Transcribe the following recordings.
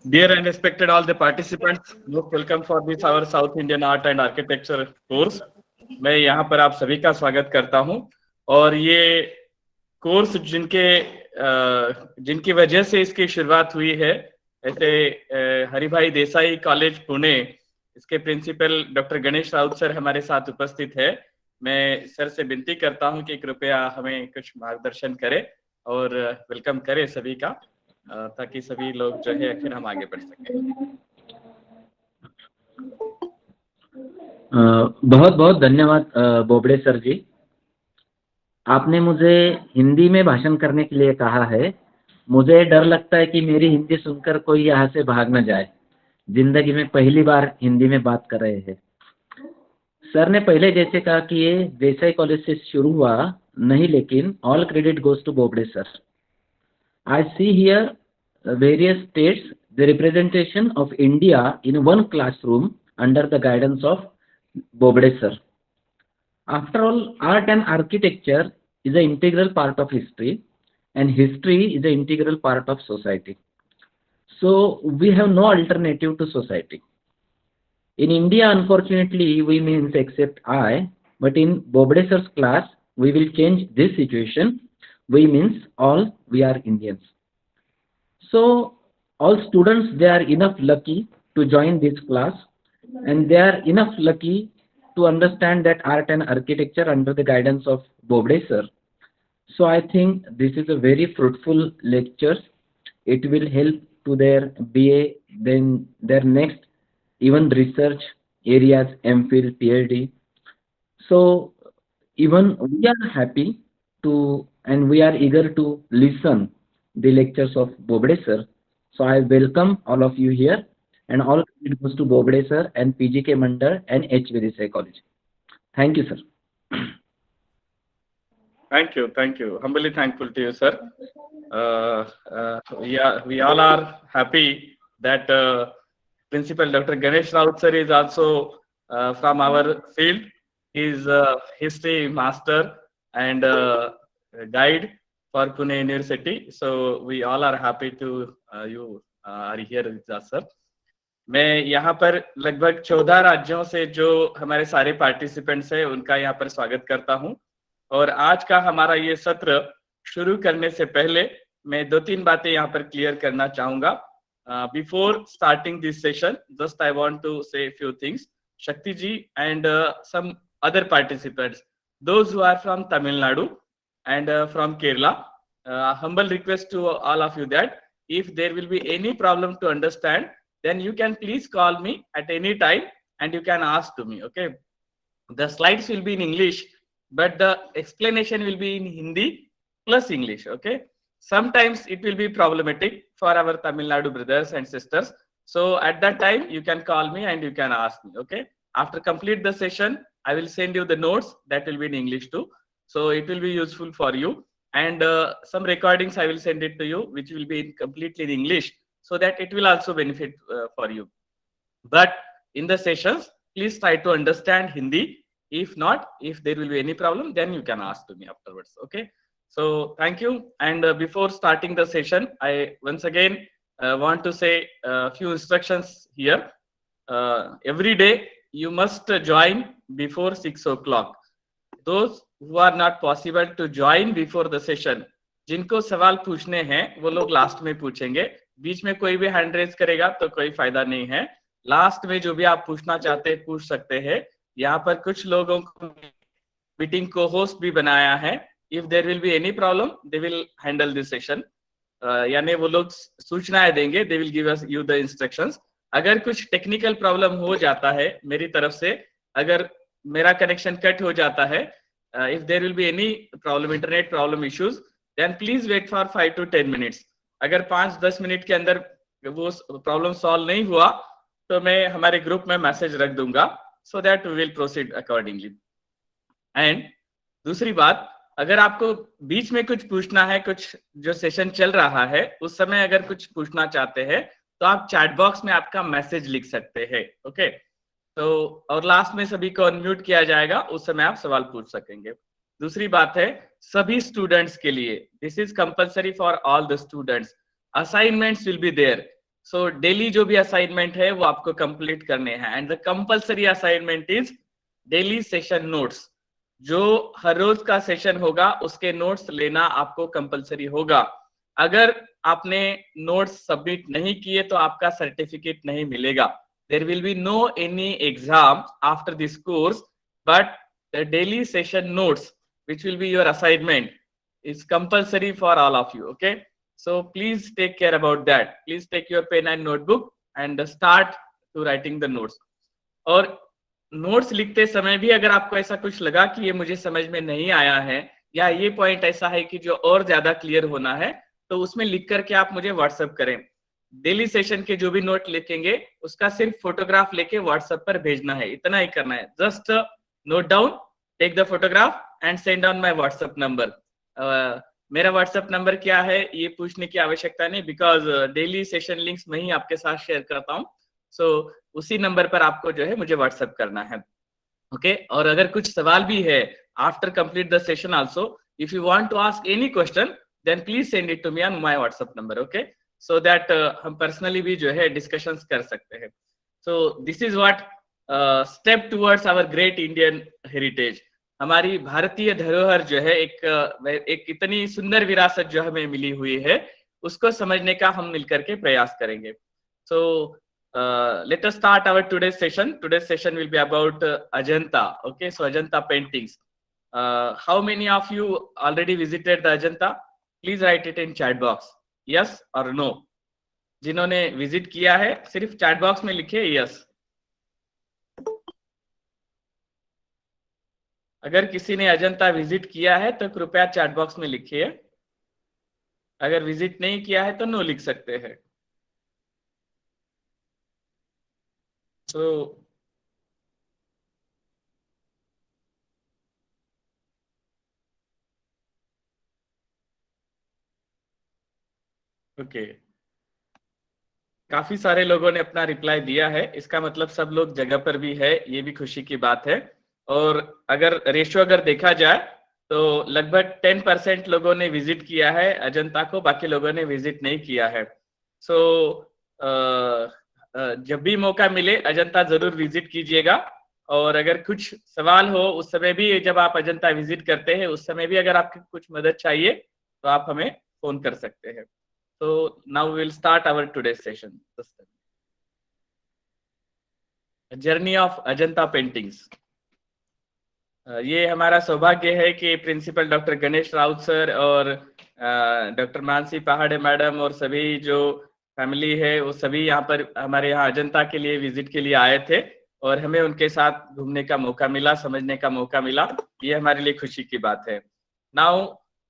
Dear and respected all the participants, most welcome for this our South Indian Art and Architecture course. मैं यहाँ पर आप सभी का स्वागत करता हूँ और ये कोर्स जिनकी वजह से इसकी शुरुआत हुई है, ऐसे हरिभाई देसाई कॉलेज पुणे, इसके principal doctor Ganesh Raut sir हमारे साथ उपस्थित है। मैं सर से विनती करता हूँ कि कृपया हमें कुछ मार्गदर्शन करें और वेलकम करें सभी का, ताकि सभी लोग जो है फिर हम आगे बढ़ सकें। बहुत बहुत धन्यवाद बोबड़े सर जी। आपने मुझे हिंदी में भाषण करने के लिए कहा है। मुझे डर लगता है कि मेरी हिंदी सुनकर कोई यहाँ से भाग न जाए। जिंदगी में पहली बार हिंदी में बात कर रहे हैं। सर ने पहले जैसे कहा कि ये देसाई कॉलेज से शुरू हुआ नहीं, लेकिन all credit goes to Bobade sir. I see here various states the representation of India in one classroom under the guidance of Bobde sir. After all, art and architecture is an integral part of history, and history is an integral part of society. So we have no alternative to society. In India, unfortunately, we means except I, but in Bobde sir's class, we will change this situation. We means all we are Indians. So all students, they are enough lucky to join this class, and they are enough lucky to understand that art and architecture under the guidance of Bobde sir. So I think this is a very fruitful lecture. It will help to their BA, then their next even research areas, MPhil, PhD. So even we are happy to, and we are eager to listen the lectures of Bobde sir. So I welcome all of you here, and all credit goes to Bobde sir and PGK Mandal and HV Desai College. Thank you, sir. Thank you. Humbly thankful to you, sir. We all are happy that Principal Dr. Ganesh Raut sir is also from our field. He is a history master and guide for Pune University. So we all are happy to you are here with us, sir. मैं यहाँ पर लगभग 14 राज्यों से जो हमारे सारे participants हैं उनका यहाँ पर स्वागत करता हूँ। और आज का हमारा ये सत्र शुरू करने से पहले मैं 2-3 बातें यहाँ पर क्लियर करना चाहूंगा। Before starting this session, just I want to से फ्यू थिंग्स। शक्ति जी and some other participants, those who are from Tamil Nadu and from Kerala, humble request to all of you that if there will be any problem to understand, then you can please call me at any time and you can ask to me. Okay, the slides will be in English, but the explanation will be in Hindi plus English. Okay, sometimes it will be problematic for our Tamil Nadu brothers and sisters, so at that time you can call me and you can ask me. Okay, after complete the session I will send you the notes that will be in English too, so it will be useful for you, and some recordings I will send it to you which will be completely in English, so that it will also benefit for you. But in the sessions, please try to understand Hindi. If not, if there will be any problem, then you can ask to me afterwards. Okay, so thank you. And before starting the session, I once again want to say a few instructions here. Every day you must join before 6 o'clock. Those who are not possible to join before the session, जिनको सवाल पूछने हैं वो लोग last में पूछेंगे। बीच में कोई भी हैंड रेज करेगा तो कोई फायदा नहीं है। लास्ट में जो भी आप पूछना चाहते हैं पूछ सकते हैं। यहाँ पर कुछ लोगों को मीटिंग को होस्ट भी बनाया है। If there will be any problem they will handle this session, यानी वो लोग सूचनाएं देंगे, they will give us you the instructions. अगर कुछ टेक्निकल प्रॉब्लम हो जाता है मेरी तरफ से, अगर मेरा कनेक्शन कट हो जाता है, if there will be any problem, internet problem issues, then please wait for 5 to 10 minutes. अगर 5-10 मिनट के अंदर वो प्रॉब्लम सॉल्व नहीं हुआ तो मैं हमारे ग्रुप में मैसेज रख दूंगा, so that we will proceed accordingly. And दूसरी बात, अगर आपको बीच में कुछ पूछना है, कुछ जो सेशन चल रहा है उस समय अगर कुछ पूछना चाहते हैं तो आप चैट बॉक्स में आपका मैसेज लिख सकते हैं। ओके, तो और लास्ट में सभी को अनम्यूट किया जाएगा, उस समय आप सवाल पूछ सकेंगे। दूसरी बात है, सभी स्टूडेंट्स के लिए this is compulsory for all the students, assignments will be there, so daily जो भी असाइनमेंट है वो आपको कंप्लीट करने हैं and the compulsory assignment is daily session notes. जो हर रोज का सेशन होगा उसके नोट्स लेना आपको कंपल्सरी होगा। अगर आपने नोट्स सबमिट नहीं किए तो आपका सर्टिफिकेट नहीं मिलेगा। There will be no any exam after this course, but the daily session notes which will be your assignment is compulsory for all of you. Okay, so please take care about that. Please take your pen and notebook and start to writing the notes. और notes लिखते समय भी अगर आपको ऐसा कुछ लगा कि ये मुझे समझ में नहीं आया है या ये पॉइंट ऐसा है कि जो और ज्यादा क्लियर होना है, तो उसमें लिख करके आप मुझे व्हाट्सएप करें। डेली सेशन के जो भी नोट लिखेंगे उसका सिर्फ फोटोग्राफ लेके व्हाट्सएप पर भेजना है, इतना ही करना है। Just note down, take the photograph and send on my WhatsApp number. मेरा व्हाट्सएप नंबर क्या है ये पूछने की आवश्यकता नहीं, बिकॉज डेली सेशन लिंक्स मैं ही आपके साथ शेयर करता हूँ। सो उसी नंबर पर आपको जो है मुझे व्हाट्सएप करना है। ओके, और अगर कुछ सवाल भी है after complete the session also, if you want to ask any question then please send it to me on my WhatsApp number. Okay, so that हम पर्सनली भी जो है डिस्कशंस कर सकते हैं। So this is what step towards our great Indian heritage. हमारी भारतीय धरोहर जो है एक इतनी सुंदर विरासत जो हमें मिली हुई है, उसको समझने का हम मिलकर के प्रयास करेंगे। सो let us start our today's session. Today's session will be about Ajanta. Okay, so Ajanta paintings. How many of you already visited the Ajanta? Please write it in chat box. Yes or no. जिन्होंने visit किया है सिर्फ chat box में लिखे yes. अगर किसी ने Ajanta visit किया है तो कृपया चैट बॉक्स में लिखिए। अगर विजिट नहीं किया है तो नो लिख सकते हैं। तो ओके, काफी सारे लोगों ने अपना रिप्लाई दिया है, इसका मतलब सब लोग जगह पर भी है, ये भी खुशी की बात है। और अगर रेशियो अगर देखा जाए तो लगभग 10% लोगों ने विजिट किया है अजंता को, बाकी लोगों ने विजिट नहीं किया है। सो जब भी मौका मिले अजंता जरूर विजिट कीजिएगा। और अगर कुछ सवाल हो उस समय भी, जब आप अजंता विजिट करते हैं उस समय भी अगर आपको कुछ मदद चाहिए तो आप हमें फोन कर सकते हैं। So now we will start our today's session. Journey of Ajanta paintings. ये हमारा सौभाग्य है कि principal doctor Ganesh Raut sir और डॉक्टर मानसी पहाड़े मैडम और सभी जो फैमिली है वो सभी यहाँ पर हमारे यहाँ अजंता के लिए विजिट के लिए आए थे और हमें उनके साथ घूमने का मौका मिला, समझने का मौका मिला। ये हमारे लिए खुशी की बात है। Now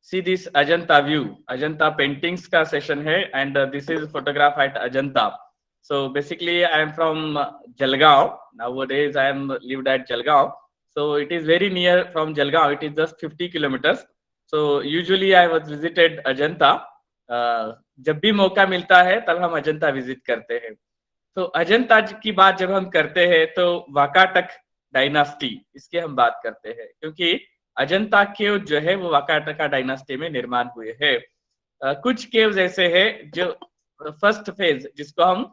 see this Ajanta view. Ajanta paintings का session है and this is photograph at Ajanta. So basically I am from Jalgaon. Nowadays I am lived at Jalgaon. So it is very near from Jalgaon. It is just 50 kilometers. So usually I was visited Ajanta. जब भी मौका मिलता है तब हम Ajanta visit करते हैं। तो अजंता की बात जब हम करते हैं तो वाकाटक डायनास्टी इसकी हम बात करते हैं, क्योंकि अजंता केव जो है वो वाकाटका डायनास्टी में निर्माण हुए हैं। कुछ केव्स ऐसे हैं जो फर्स्ट फेज, जिसको हम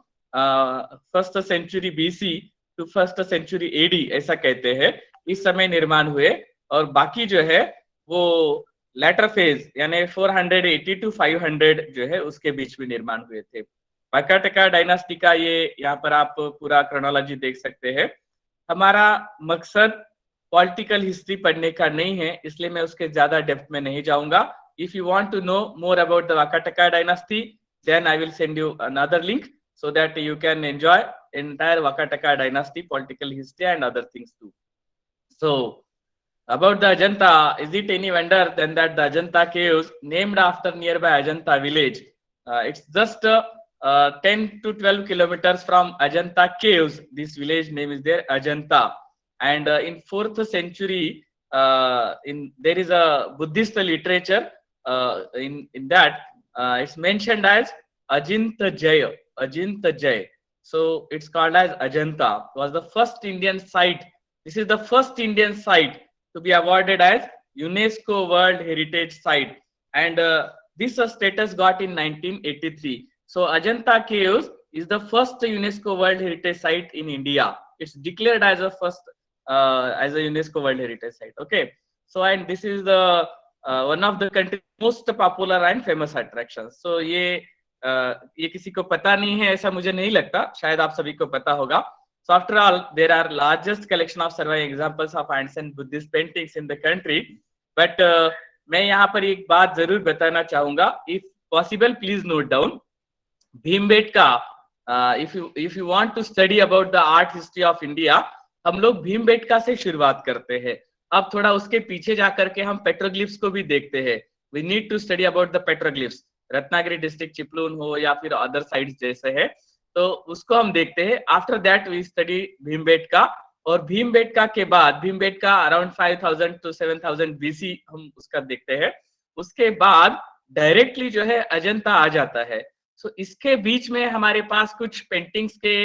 first century BC to first century AD ऐसा कहते हैं, इस समय निर्माण हुए, और बाकी जो है वो लेटर फेज यानी 480 टू 500 जो है उसके बीच में निर्माण हुए थे। वाकाटका डायनास्टी का ये यहाँ पर आप पूरा क्रोनोलॉजी देख सकते हैं। हमारा मकसद पॉलिटिकल हिस्ट्री पढ़ने का नहीं है, इसलिए मैं उसके ज्यादा डेप्थ में नहीं जाऊंगा। If you want to know more about the Vakataka dynasty then I will send you another link so that you can enjoy entire Vakataka dynasty political history and other things too. So about the Ajanta, is it any wonder then that the Ajanta caves named after nearby Ajanta village? It's just 10 to 12 kilometers from Ajanta caves. This village name is there, Ajanta. And in 4th century, there is a Buddhist literature in that it's mentioned as Ajanta Jaya. Ajanta Jaya. So it's called as Ajanta. It was the first Indian site. This is the first Indian site to be awarded as UNESCO World Heritage Site, and this status got in 1983. So Ajanta Caves is the first UNESCO World Heritage Site in India. It's declared as a first as a UNESCO World Heritage Site. Okay, so and this is the one of the country's most popular and famous attractions. So ये किसी को पता नहीं है ऐसा मुझे नहीं लगता, शायद आप सभी को पता होगा. So after all, there are largest collection of surviving examples of ancient Buddhist paintings in the country. But मैं यहाँ पर एक बात जरूर बताना चाहूंगा. If possible, please note down. Bhimbetka, if you want to study about the art history of India, हम लोग भीमबेटका से शुरुआत करते हैं. अब थोड़ा उसके पीछे जाकर के हम पेट्रोग्लिफ्स को भी देखते हैं. We need to study about the petroglyphs. Ratnagiri district Chiplun हो या फिर अदर साइट्स जैसे है, तो उसको हम देखते हैं. After that we study Bhimbetka, और भीमबेटका के बाद भीमबेटका अराउंड 5000 to 7000 BC हम उसका देखते हैं. उसके बाद डायरेक्टली जो है अजंता आ जाता है. सो इसके बीच में हमारे पास कुछ पेंटिंग्स के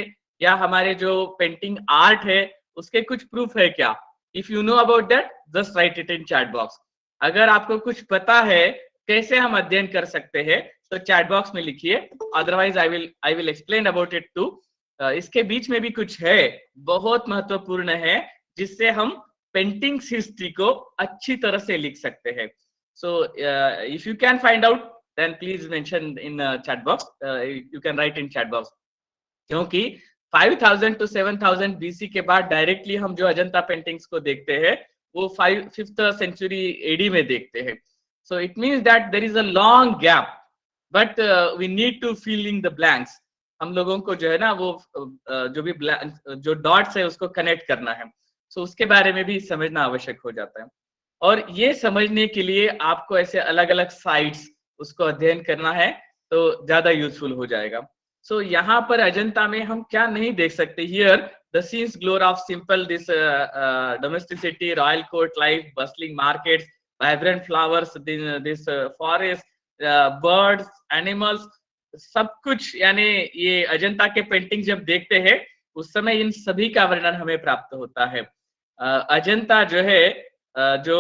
या हमारे जो पेंटिंग आर्ट है उसके कुछ प्रूफ है क्या? If you know about that, just right it in chat box. अगर आपको कुछ पता है कैसे हम अध्ययन कर सकते हैं तो चैट बॉक्स में लिखिए. Otherwise I will explain about it too. इसके बीच में भी कुछ है बहुत महत्वपूर्ण है जिससे हम पेंटिंग्स हिस्ट्री को अच्छी तरह से लिख सकते हैं. So if you can find out then please mention in chat box. You can write in chat box. क्योंकि 5000 to 7000 BC के बाद डायरेक्टली हम जो अजंता पेंटिंग्स को देखते हैं वो 5th century AD में देखते हैं. So it means that there is a long gap, but we need to fill in the blanks. हम लोगों को जो है ना वो जो भी जो डॉट्स है उसको कनेक्ट करना है. So उसके बारे में भी समझना आवश्यक हो जाता है. और ये समझने के लिए आपको ऐसे अलग अलग साइट्स उसको अध्ययन करना है तो ज्यादा यूजफुल हो जाएगा. So यहाँ पर अजंता में हम क्या नहीं देख सकते? Here the scenes glow of simple this domesticity, royal court life, bustling markets, vibrant flowers, this forest, birds, animals, सब कुछ. यानी ये अजंता के पेंटिंग जब देखते हैं उस समय इन सभी का वर्णन हमें प्राप्त होता है. अजंता जो है जो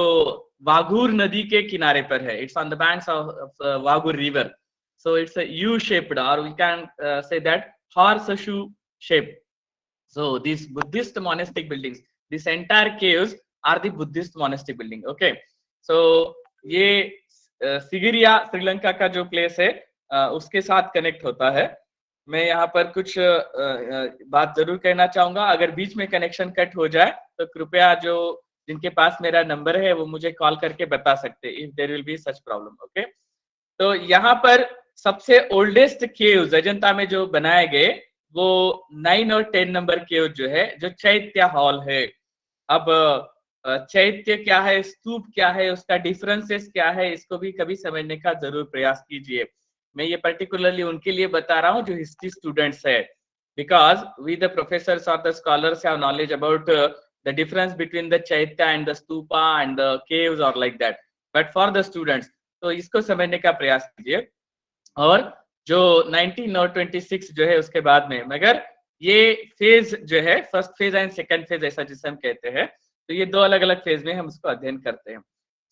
वाघूर नदी के किनारे पर है. It's on the banks of Waghur river. So it's a U-shaped, or we can say that horseshoe shape. So these Buddhist monastic buildings, this entire caves are the Buddhist monastic building. Okay. So ये सिगिरिया श्रीलंका का जो place है उसके साथ connect होता है. मैं यहाँ पर कुछ बात जरूर कहना चाहूंगा. अगर बीच में कनेक्शन कट हो जाए तो कृपया जो जिनके पास मेरा नंबर है वो मुझे कॉल करके बता सकते हैं if there will be such problem. Okay. तो यहाँ पर सबसे ओल्डेस्ट केव्स अजंता में जो बनाए गए वो 9 और 10 नंबर केव जो है जो चैत्य हॉल है. अब चैत्य क्या है, स्तूप क्या है, उसका डिफरेंसेस क्या है, इसको भी कभी समझने का जरूर प्रयास कीजिए. मैं ये पर्टिकुलरली उनके लिए बता रहा हूँ जो हिस्ट्री स्टूडेंट्स है, बिकॉज वी द प्रोफेसर्स और the scholars have knowledge about the difference between the chaitya and the stupa and the caves और like that. But for the students तो इसको समझने का प्रयास कीजिए. और जो 19 और 26 जो है उसके बाद में, मगर ये फेज जो है first phase and second phase ऐसा जिसे हम कहते हैं, तो ये दो अलग अलग फेज में हम उसको अध्ययन करते हैं.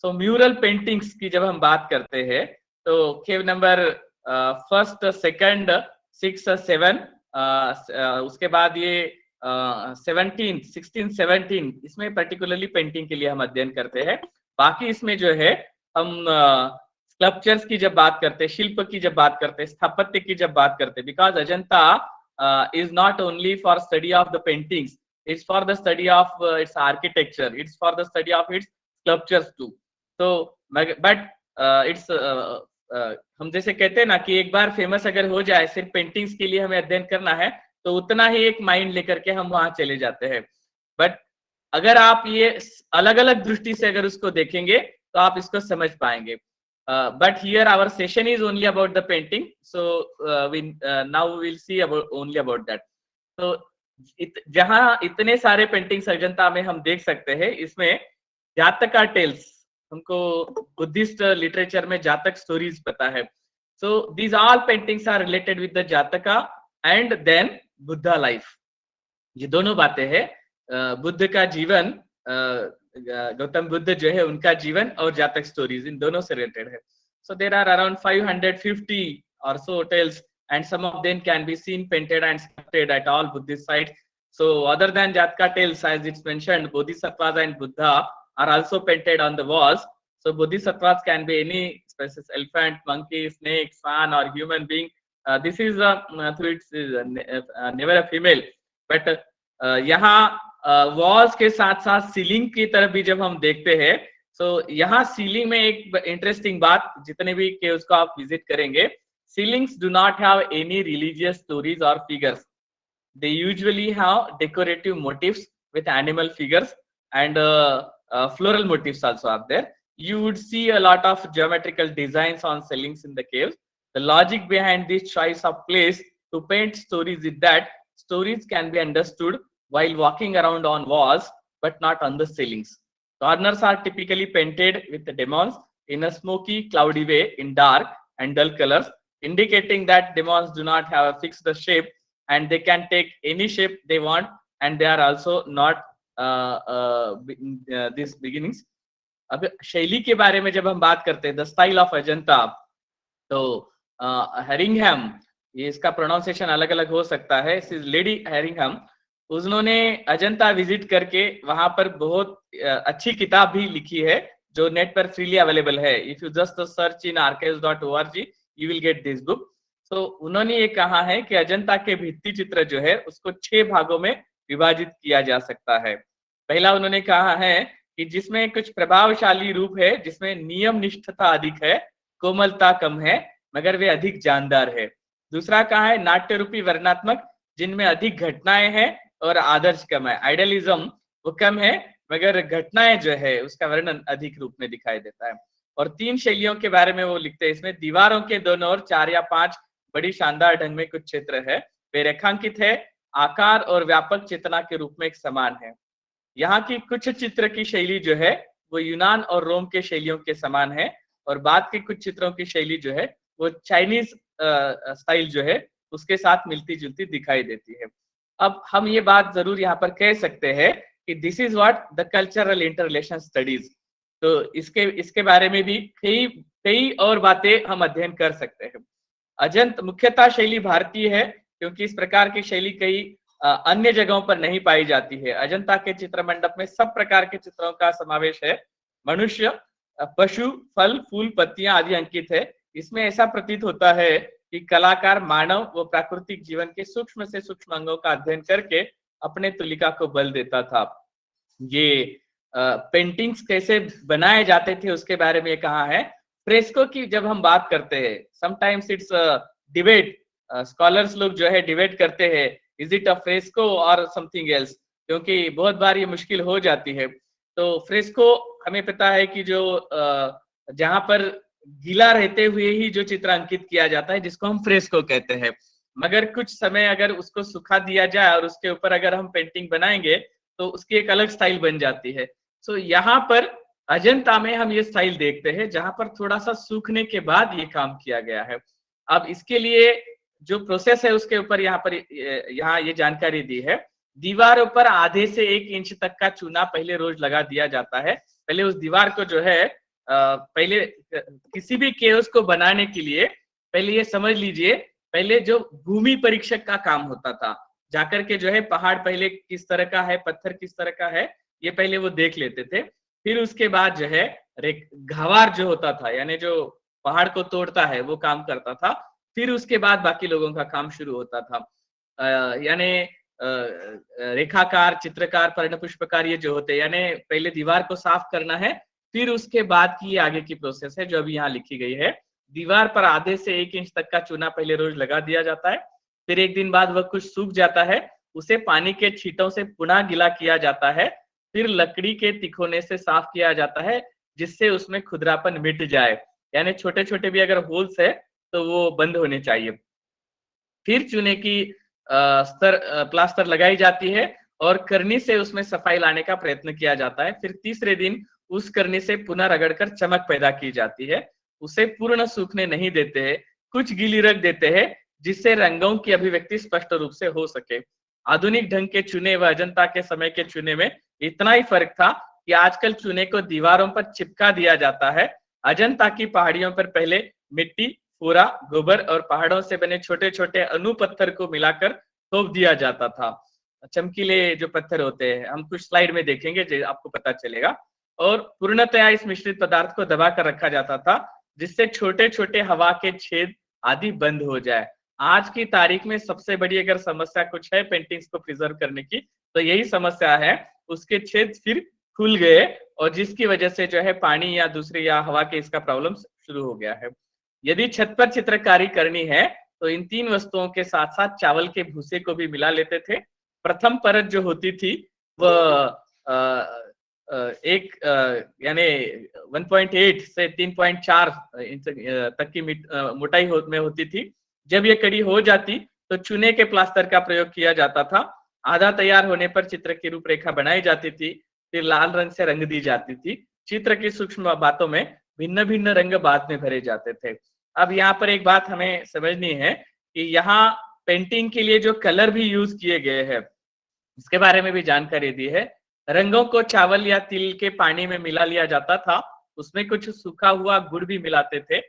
सो म्यूरल पेंटिंग्स की जब हम बात करते हैं तो केव नंबर फर्स्ट, सेकंड, 6, 7, उसके बाद ये 17, 16, 17 इसमें पर्टिकुलरली पेंटिंग के लिए हम अध्ययन करते हैं. बाकी इसमें जो है हम स्कल्पचर्स की जब बात करते हैं, शिल्प की जब बात करते हैं, स्थापत्य की जब बात करते हैं, because Ajanta is not only for study of the paintings, it's for the study of its architecture, it's for the study of its sculptures too. तो बट इट्स हम जैसे कहते हैं ना कि एक बार फेमस अगर हो जाए, सिर्फ पेंटिंग्स के लिए हमें अध्ययन करना है तो उतना ही एक माइंड लेकर के हम वहां चले जाते हैं. बट अगर आप ये अलग अलग दृष्टि से अगर उसको देखेंगे तो आप इसको समझ पाएंगे. But here our session is only about the painting, so now we will see only about that. So जहाँ इतने सारे पेंटिंग्स अजंता में हम देख सकते हैं, इसमें जातका टेल्स, हमको बुद्धिस्ट लिटरेचर में जातक स्टोरीज पता है. So these all paintings are related with the जातका and then बुद्धा लाइफ. ये दोनों बातें हैं, बुद्ध का जीवन, गौतम बुद्ध जो है उनका जीवन और जातक स्टोरीज इन दोनों से रिलेटेड है. सो देयर आर अराउंड 550 और सो tales and some of them can be seen painted and sculpted at all Buddhist sites. So other than Jatka tales, as it's mentioned, Bodhisattvas and Buddha are also painted on the walls. So Bodhisattvas can be any species: elephant, monkey, snake, swan, or human being. This is through its never a female, but यहाँ walls के साथ साथ ceiling की तरफ भी जब हम देखते हैं, तो यहाँ सीलिंग में एक इंटरेस्टिंग बात, जितने भी केव्स को आप विजिट करेंगे, ceilings do not have any religious stories or figures. They usually have decorative motifs with animal figures, and floral motifs also are there. You would see a lot of geometrical designs on ceilings in the caves. The logic behind this choice of place to paint stories is that stories can be understood while walking around on walls, but not on the ceilings. Corners are typically painted with the demons in a smoky, cloudy way in dark and dull colors, indicating that demons do not have a fixed shape and they can take any shape they want, and they are also not these beginnings. अब शैली के बारे में जब हम बात करते हैं, द स्टाइल ऑफ अजंता, तो हेरिंगहम, ये इसका प्रोनाउंसिएशन अलग अलग हो सकता है, लेडी हेरिंगहम, उन्होंने अजंता विजिट करके वहां पर बहुत अच्छी किताब भी लिखी है जो नेट पर फ्रीली अवेलेबल है. If you just search in archives.org you will get this book. तो उन्होंने ये कहा है कि अजंता के भित्ति चित्र जो है उसको 6 भागों में विभाजित किया जा सकता है. पहला उन्होंने कहा है कि जिसमें कुछ प्रभावशाली रूप है, जिसमें नियम निष्ठता अधिक है, कोमलता कम है, मगर वे अधिक जानदार है. दूसरा कहा है नाट्य रूपी वर्णात्मक, जिनमें अधिक घटनाएं हैं और आदर्श कम है. आइडियलिज्म वो कम है, मगर घटनाएं जो है उसका वर्णन अधिक रूप में दिखाई देता है. और 3 शैलियों के बारे में वो लिखते हैं. इसमें दीवारों के दोनों ओर 4 या 5 बड़ी शानदार ढंग में कुछ क्षेत्र है, वे रेखांकित है, आकार और व्यापक चेतना के रूप में एक समान है. यहाँ की कुछ चित्र की शैली जो है वो यूनान और रोम के शैलियों के समान है, और बाद के कुछ चित्रों की शैली जो है वो चाइनीज स्टाइल जो है उसके साथ मिलती जुलती दिखाई देती है. अब हम ये बात जरूर यहाँ पर कह सकते हैं कि this is what the cultural interrelation studies. तो इसके बारे में भी कई और बातें हम अध्ययन कर सकते हैं. अजंत मुख्यतः शैली भारतीय है, क्योंकि इस प्रकार की शैली कई अन्य जगहों पर नहीं पाई जाती है. अजंता के चित्र मंडप में सब प्रकार के चित्रों का समावेश है. मनुष्य, पशु, फल, फूल, पत्तियां आदि अंकित है. इसमें ऐसा प्रतीत होता है कि कलाकार मानव व प्राकृतिक जीवन के सूक्ष्म से सूक्ष्म अंगों का अध्ययन करके अपने तुलिका को बल देता था. ये पेंटिंग्स कैसे बनाए जाते थे उसके बारे में कहा है. फ्रेस्को की जब हम बात करते हैं, समटाइम्स इट्स डिबेट, स्कॉलर्स लोग जो है डिबेट करते हैं, इज इट अ फ्रेस्को और समथिंग एल्स, क्योंकि बहुत बार ये मुश्किल हो जाती है. तो फ्रेस्को हमें पता है कि जो जहां पर गीला रहते हुए ही जो चित्र अंकित किया जाता है, जिसको हम फ्रेस्को कहते हैं, मगर कुछ समय अगर उसको सुखा दिया जाए और उसके ऊपर अगर हम पेंटिंग बनाएंगे तो उसकी एक अलग स्टाइल बन जाती है. सो यहाँ पर अजंता में हम ये स्टाइल देखते हैं जहां पर थोड़ा सा सूखने के बाद ये काम किया गया है. अब इसके लिए जो प्रोसेस है उसके ऊपर यहाँ ये जानकारी दी है. दीवारों पर आधे से 1 इंच तक का चूना पहले रोज लगा दिया जाता है. पहले उस दीवार को जो है पहले किसी भी केव्स को बनाने के लिए पहले ये समझ लीजिए, पहले जो भूमि परीक्षक का काम होता था, जाकर के जो है पहाड़ पहले किस तरह का है, पत्थर किस तरह का है, ये पहले वो देख लेते थे. फिर उसके बाद जो है घावार जो होता था, यानी जो पहाड़ को तोड़ता है, वो काम करता था. फिर उसके बाद बाकी लोगों का काम शुरू होता था. यानी रेखाकार, चित्रकार, पर्णपुष्पकार ये जो होते हैं, यानी पहले दीवार को साफ करना है, फिर उसके बाद की आगे की प्रोसेस है जो अभी यहाँ लिखी गई है. दीवार पर आधे से 1 इंच तक का चूना पहले रोज लगा दिया जाता है. फिर 1 दिन बाद वह कुछ सूख जाता है, उसे पानी के छींटों से पुनः गीला किया जाता है. फिर लकड़ी के तिकोने से साफ किया जाता है, जिससे उसमें खुरदरापन मिट जाए, यानी छोटे छोटे भी अगर होल्स है तो वो बंद होने चाहिए. फिर चूने की प्लास्टर लगाई जाती है और करनी से उसमें सफाई लाने का प्रयत्न किया जाता है. फिर तीसरे दिन उस करनी से पुनः रगड़कर चमक पैदा की जाती है. उसे पूर्ण सूखने नहीं देते हैं, कुछ गीली रख देते हैं, जिससे रंगों की अभिव्यक्ति स्पष्ट रूप से हो सके. आधुनिक ढंग के चूने व अजंता के समय के चूने में इतना ही फर्क था कि आजकल चूने को दीवारों पर चिपका दिया जाता है. अजंता की पहाड़ियों पर पहले मिट्टी, फोरा, गोबर और पहाड़ों से बने छोटे छोटे अणु पत्थर को मिलाकर थोप दिया जाता था। चमकीले जो पत्थर होते हैं, हम कुछ स्लाइड में देखेंगे जो आपको पता चलेगा। और पूर्णतया इस मिश्रित पदार्थ को दबा कर रखा जाता था, जिससे छोटे छोटे हवा के छेद आदि बंद हो जाए। आज की तारीख में सबसे बड़ी अगर समस्या कुछ है पेंटिंग्स को प्रिजर्व करने की, तो यही समस्या है। उसके छेद फिर खुल गए और जिसकी वजह से जो है पानी या दूसरी या हवा के इसका प्रॉब्लम शुरू हो गया है। यदि छत पर चित्रकारी करनी है तो इन तीन वस्तुओं के साथ साथ चावल के भूसे को भी मिला लेते थे। प्रथम परत जो होती थी वह एक यानी 1.8 से 3.4 इंच तक की मोटाई में होती थी। जब ये कड़ी हो जाती तो चूने के प्लास्टर का प्रयोग किया जाता था। आधा तैयार होने पर चित्र की रूपरेखा बनाई जाती थी, फिर लाल रंग से रंग दी जाती थी। चित्र की सूक्ष्म बातों में भिन्न भिन्न रंग बाद में भरे जाते थे। अब यहाँ पर एक बात हमें समझनी है कि यहाँ पेंटिंग के लिए जो कलर भी यूज किए गए हैं इसके बारे में भी जानकारी दी है। रंगों को चावल या तिल के पानी में मिला लिया जाता था, उसमें कुछ सूखा हुआ गुड़ भी मिलाते थे।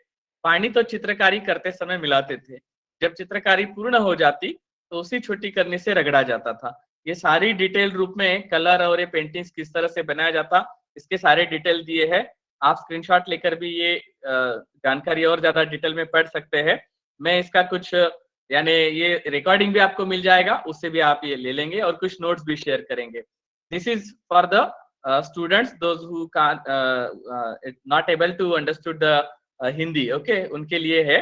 पानी तो चित्रकारी करते समय मिलाते थे। जब चित्रकारी पूर्ण हो जाती तो उसी छोटी करने से रगड़ा जाता था। ये सारी डिटेल रूप में कलर और ये पेंटिंग्स किस तरह से बनाया जाता, इसके सारे डिटेल दिए हैं। आप स्क्रीनशॉट लेकर भी ये जानकारी और ज्यादा डिटेल में पढ़ सकते हैं। मैं इसका कुछ यानी ये रिकॉर्डिंग भी आपको मिल जाएगा, उससे भी आप ये ले लेंगे और कुछ नोट्स भी शेयर करेंगे। This is for the students those who can't not able to understood the Hindi, okay, उनके लिए है।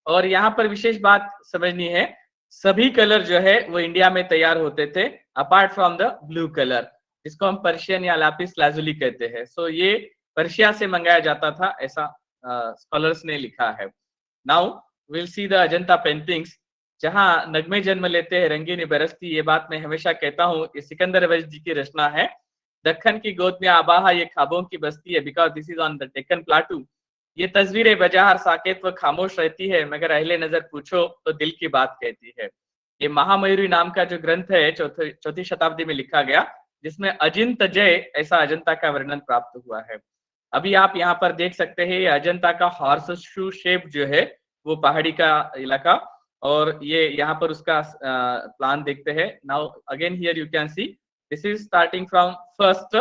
और यहाँ पर विशेष बात समझनी है, सभी कलर जो है वो इंडिया में तैयार होते थे apart from the blue colour, जिसको हम पर्शियन या लापिस लाजुली कहते हैं। सो ये पर्शिया से मंगाया जाता था, ऐसा स्कॉलर्स ने लिखा है। Now will see the Ajanta paintings, जहां नगमे जन्म लेते हैं रंगीनी बरसती। ये बात मैं हमेशा कहता हूँ, ये सिकंदर वैज जी की रचना है। दक्कन की गोद में आबाहा ये ख्वाबों की बस्ती है, because this is on the Deccan plateau. ये तस्वीरें बजाहर साकेत व खामोश रहती है, मगर अहले नजर पूछो तो दिल की बात कहती है। ये महामयूरी नाम का जो ग्रंथ है चौथी शताब्दी में लिखा गया, जिसमें अजिंत जय ऐसा अजंता का वर्णन प्राप्त हुआ है। अभी आप यहाँ पर देख सकते हैं ये अजंता का हॉर्स शू शेप जो है वो पहाड़ी का इलाका, और ये यहाँ पर उसका प्लान देखते हैं। Now again here you can see this is starting from first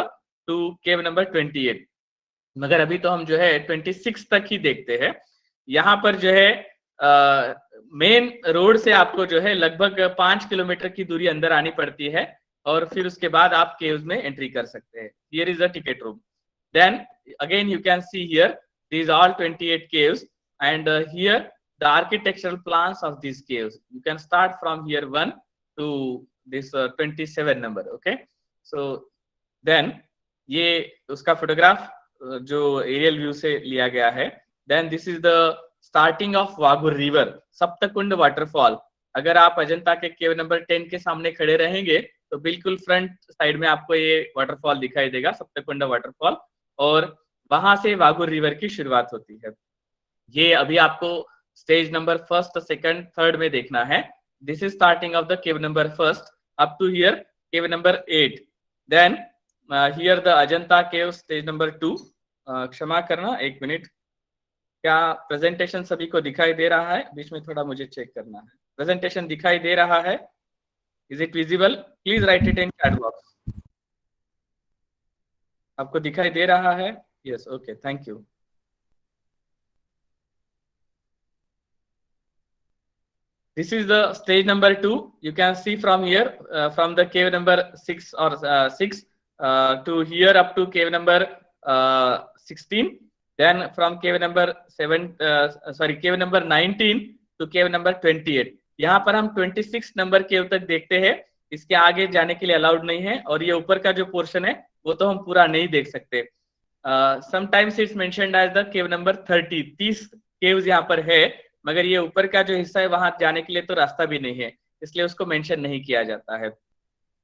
to cave number 28, मगर अभी तो हम जो है 26 तक ही देखते हैं। यहाँ पर जो है मेन रोड से आपको जो है लगभग 5 किलोमीटर की दूरी अंदर आनी पड़ती है, और फिर उसके बाद आप केव्स में एंट्री कर सकते हैं। Here is the ticket room. Then again you can see here these all 28 caves, and here the architectural plans of these caves. You can start from here 1 to this 27 number, okay? So then ये उसका photograph जो aerial view से लिया गया है। Then this is the starting of Waghur river, Saptakund waterfall. अगर आप अजंता के केव नंबर 10 के सामने खड़े रहेंगे तो बिल्कुल फ्रंट साइड में आपको ये वाटरफॉल दिखाई देगा, सप्तकुंड वाटरफॉल, और वहां से वाघुर रिवर की शुरुआत होती है। ये अभी आपको stage number first, second, third में देखना है। This is starting of the cave number first up to here cave number 8। Then here the Ajanta cave stage number 2। क्षमा करना, एक मिनट, क्या प्रेजेंटेशन सभी को दिखाई दे रहा है? बीच में थोड़ा मुझे चेक करना है। प्रेजेंटेशन दिखाई दे रहा है? Is it visible? Please right it in chat box. आपको दिखाई दे रहा है? Yes, okay, thank you. This is the stage number 2. You can see from here, from the cave number 6 or 6 to here up to cave number 16. Then from cave number 7, cave number 19 to cave number 28. यहाँ पर हम 26 number केव तक देखते हैं। इसके आगे जाने के लिए अलाउड नहीं है, और ये ऊपर का जो पोर्शन है वो तो हम पूरा नहीं देख सकते। Sometimes it's mentioned as the cave number 30 caves यहाँ पर है, मगर ये ऊपर का जो हिस्सा है वहां जाने के लिए तो रास्ता भी नहीं है, इसलिए उसको मेंशन नहीं किया जाता है।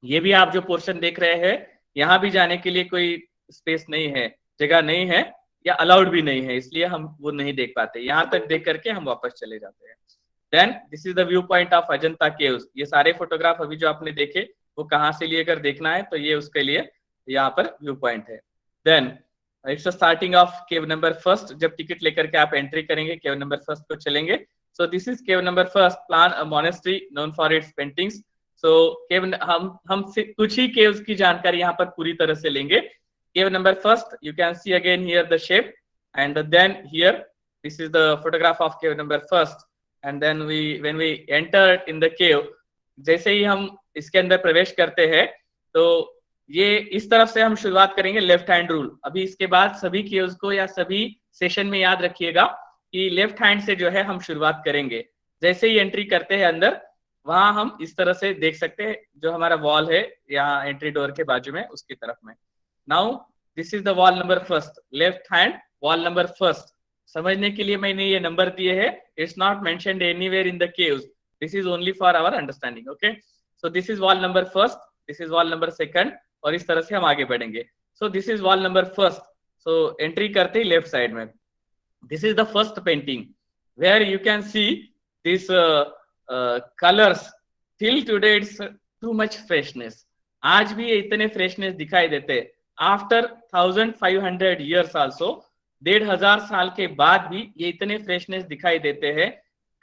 ये भी आप जो पोर्शन देख रहे हैं, यहाँ भी जाने के लिए कोई स्पेस नहीं है, जगह नहीं है, या अलाउड भी नहीं है, इसलिए हम वो नहीं देख पाते। यहाँ तक देख करके हम वापस चले जाते हैं। Then this is the view point of Ajanta caves. ये सारे फोटोग्राफ अभी जो आपने देखे वो कहाँ से लिए, अगर देखना है तो ये उसके लिए यहाँ पर व्यू पॉइंट है। Then it's starting of cave number first. जब टिकट लेकर के आप एंट्री करेंगे केव नंबर फर्स्ट को चलेंगे। So this is cave number first, plan a monastery known for its paintings. So cave हम कुछ ही केव्स की जानकारी यहाँ पर पूरी तरह से लेंगे। Cave number first, you can see again here the shape, and then here this is the photograph of cave number first. And then when we enter in the cave, जैसे ही हम इसके अंदर प्रवेश करते हैं तो ये इस तरफ से हम शुरुआत करेंगे, लेफ्ट हैंड रूल। अभी इसके बाद सभी केव्स को या सभी सेशन में याद रखिएगा कि लेफ्ट हैंड से जो है हम शुरुआत करेंगे। जैसे ही एंट्री करते हैं अंदर, वहां हम इस तरह से देख सकते हैं जो हमारा वॉल है यहाँ एंट्री डोर के बाजू में, उसकी तरफ में। Now this is the wall number first, left hand wall number first. समझने के लिए मैंने ये नंबर दिए हैं, it's not mentioned anywhere in the caves, this is only for our understanding. Okay, so this is wall number first, this is wall number second, और इस तरह से हम आगे बढ़ेंगे। So this is wall number first. So entry करते ही left side में this is the first painting where you can see this colours. Till today it's too much freshness. आज भी ये इतने फ्रेशनेस दिखाई देते आफ्टर 1500 ईयर्स आल्सो। 1500 साल के बाद भी ये इतने फ्रेशनेस दिखाई देते हैं।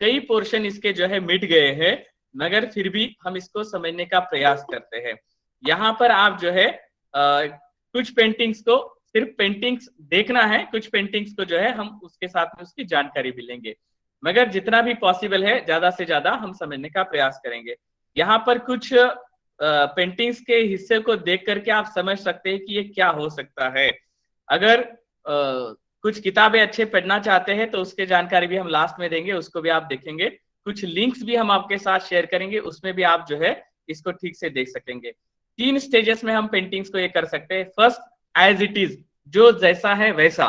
कई पोर्शन इसके जो है मिट गए हैं, मगर फिर भी हम इसको समझने का प्रयास करते हैं। यहाँ पर आप जो है कुछ पेंटिंग्स को सिर्फ पेंटिंग्स देखना है, कुछ पेंटिंग्स को जो है हम उसके साथ में उसकी जानकारी भी लेंगे, मगर जितना भी पॉसिबल है ज्यादा से ज्यादा हम समझने का प्रयास करेंगे। यहाँ पर कुछ पेंटिंग्स के हिस्से को देख करके आप समझ सकते हैं कि ये क्या हो सकता है। अगर कुछ किताबें अच्छे पढ़ना चाहते हैं तो उसके जानकारी भी हम लास्ट में देंगे, उसको भी आप देखेंगे। कुछ लिंक्स भी हम आपके साथ शेयर करेंगे, उसमें भी आप जो है इसको ठीक से देख सकेंगे। 3 स्टेजेस में हम पेंटिंग्स को ये कर सकते हैं। फर्स्ट, एज इट इज, जो जैसा है वैसा।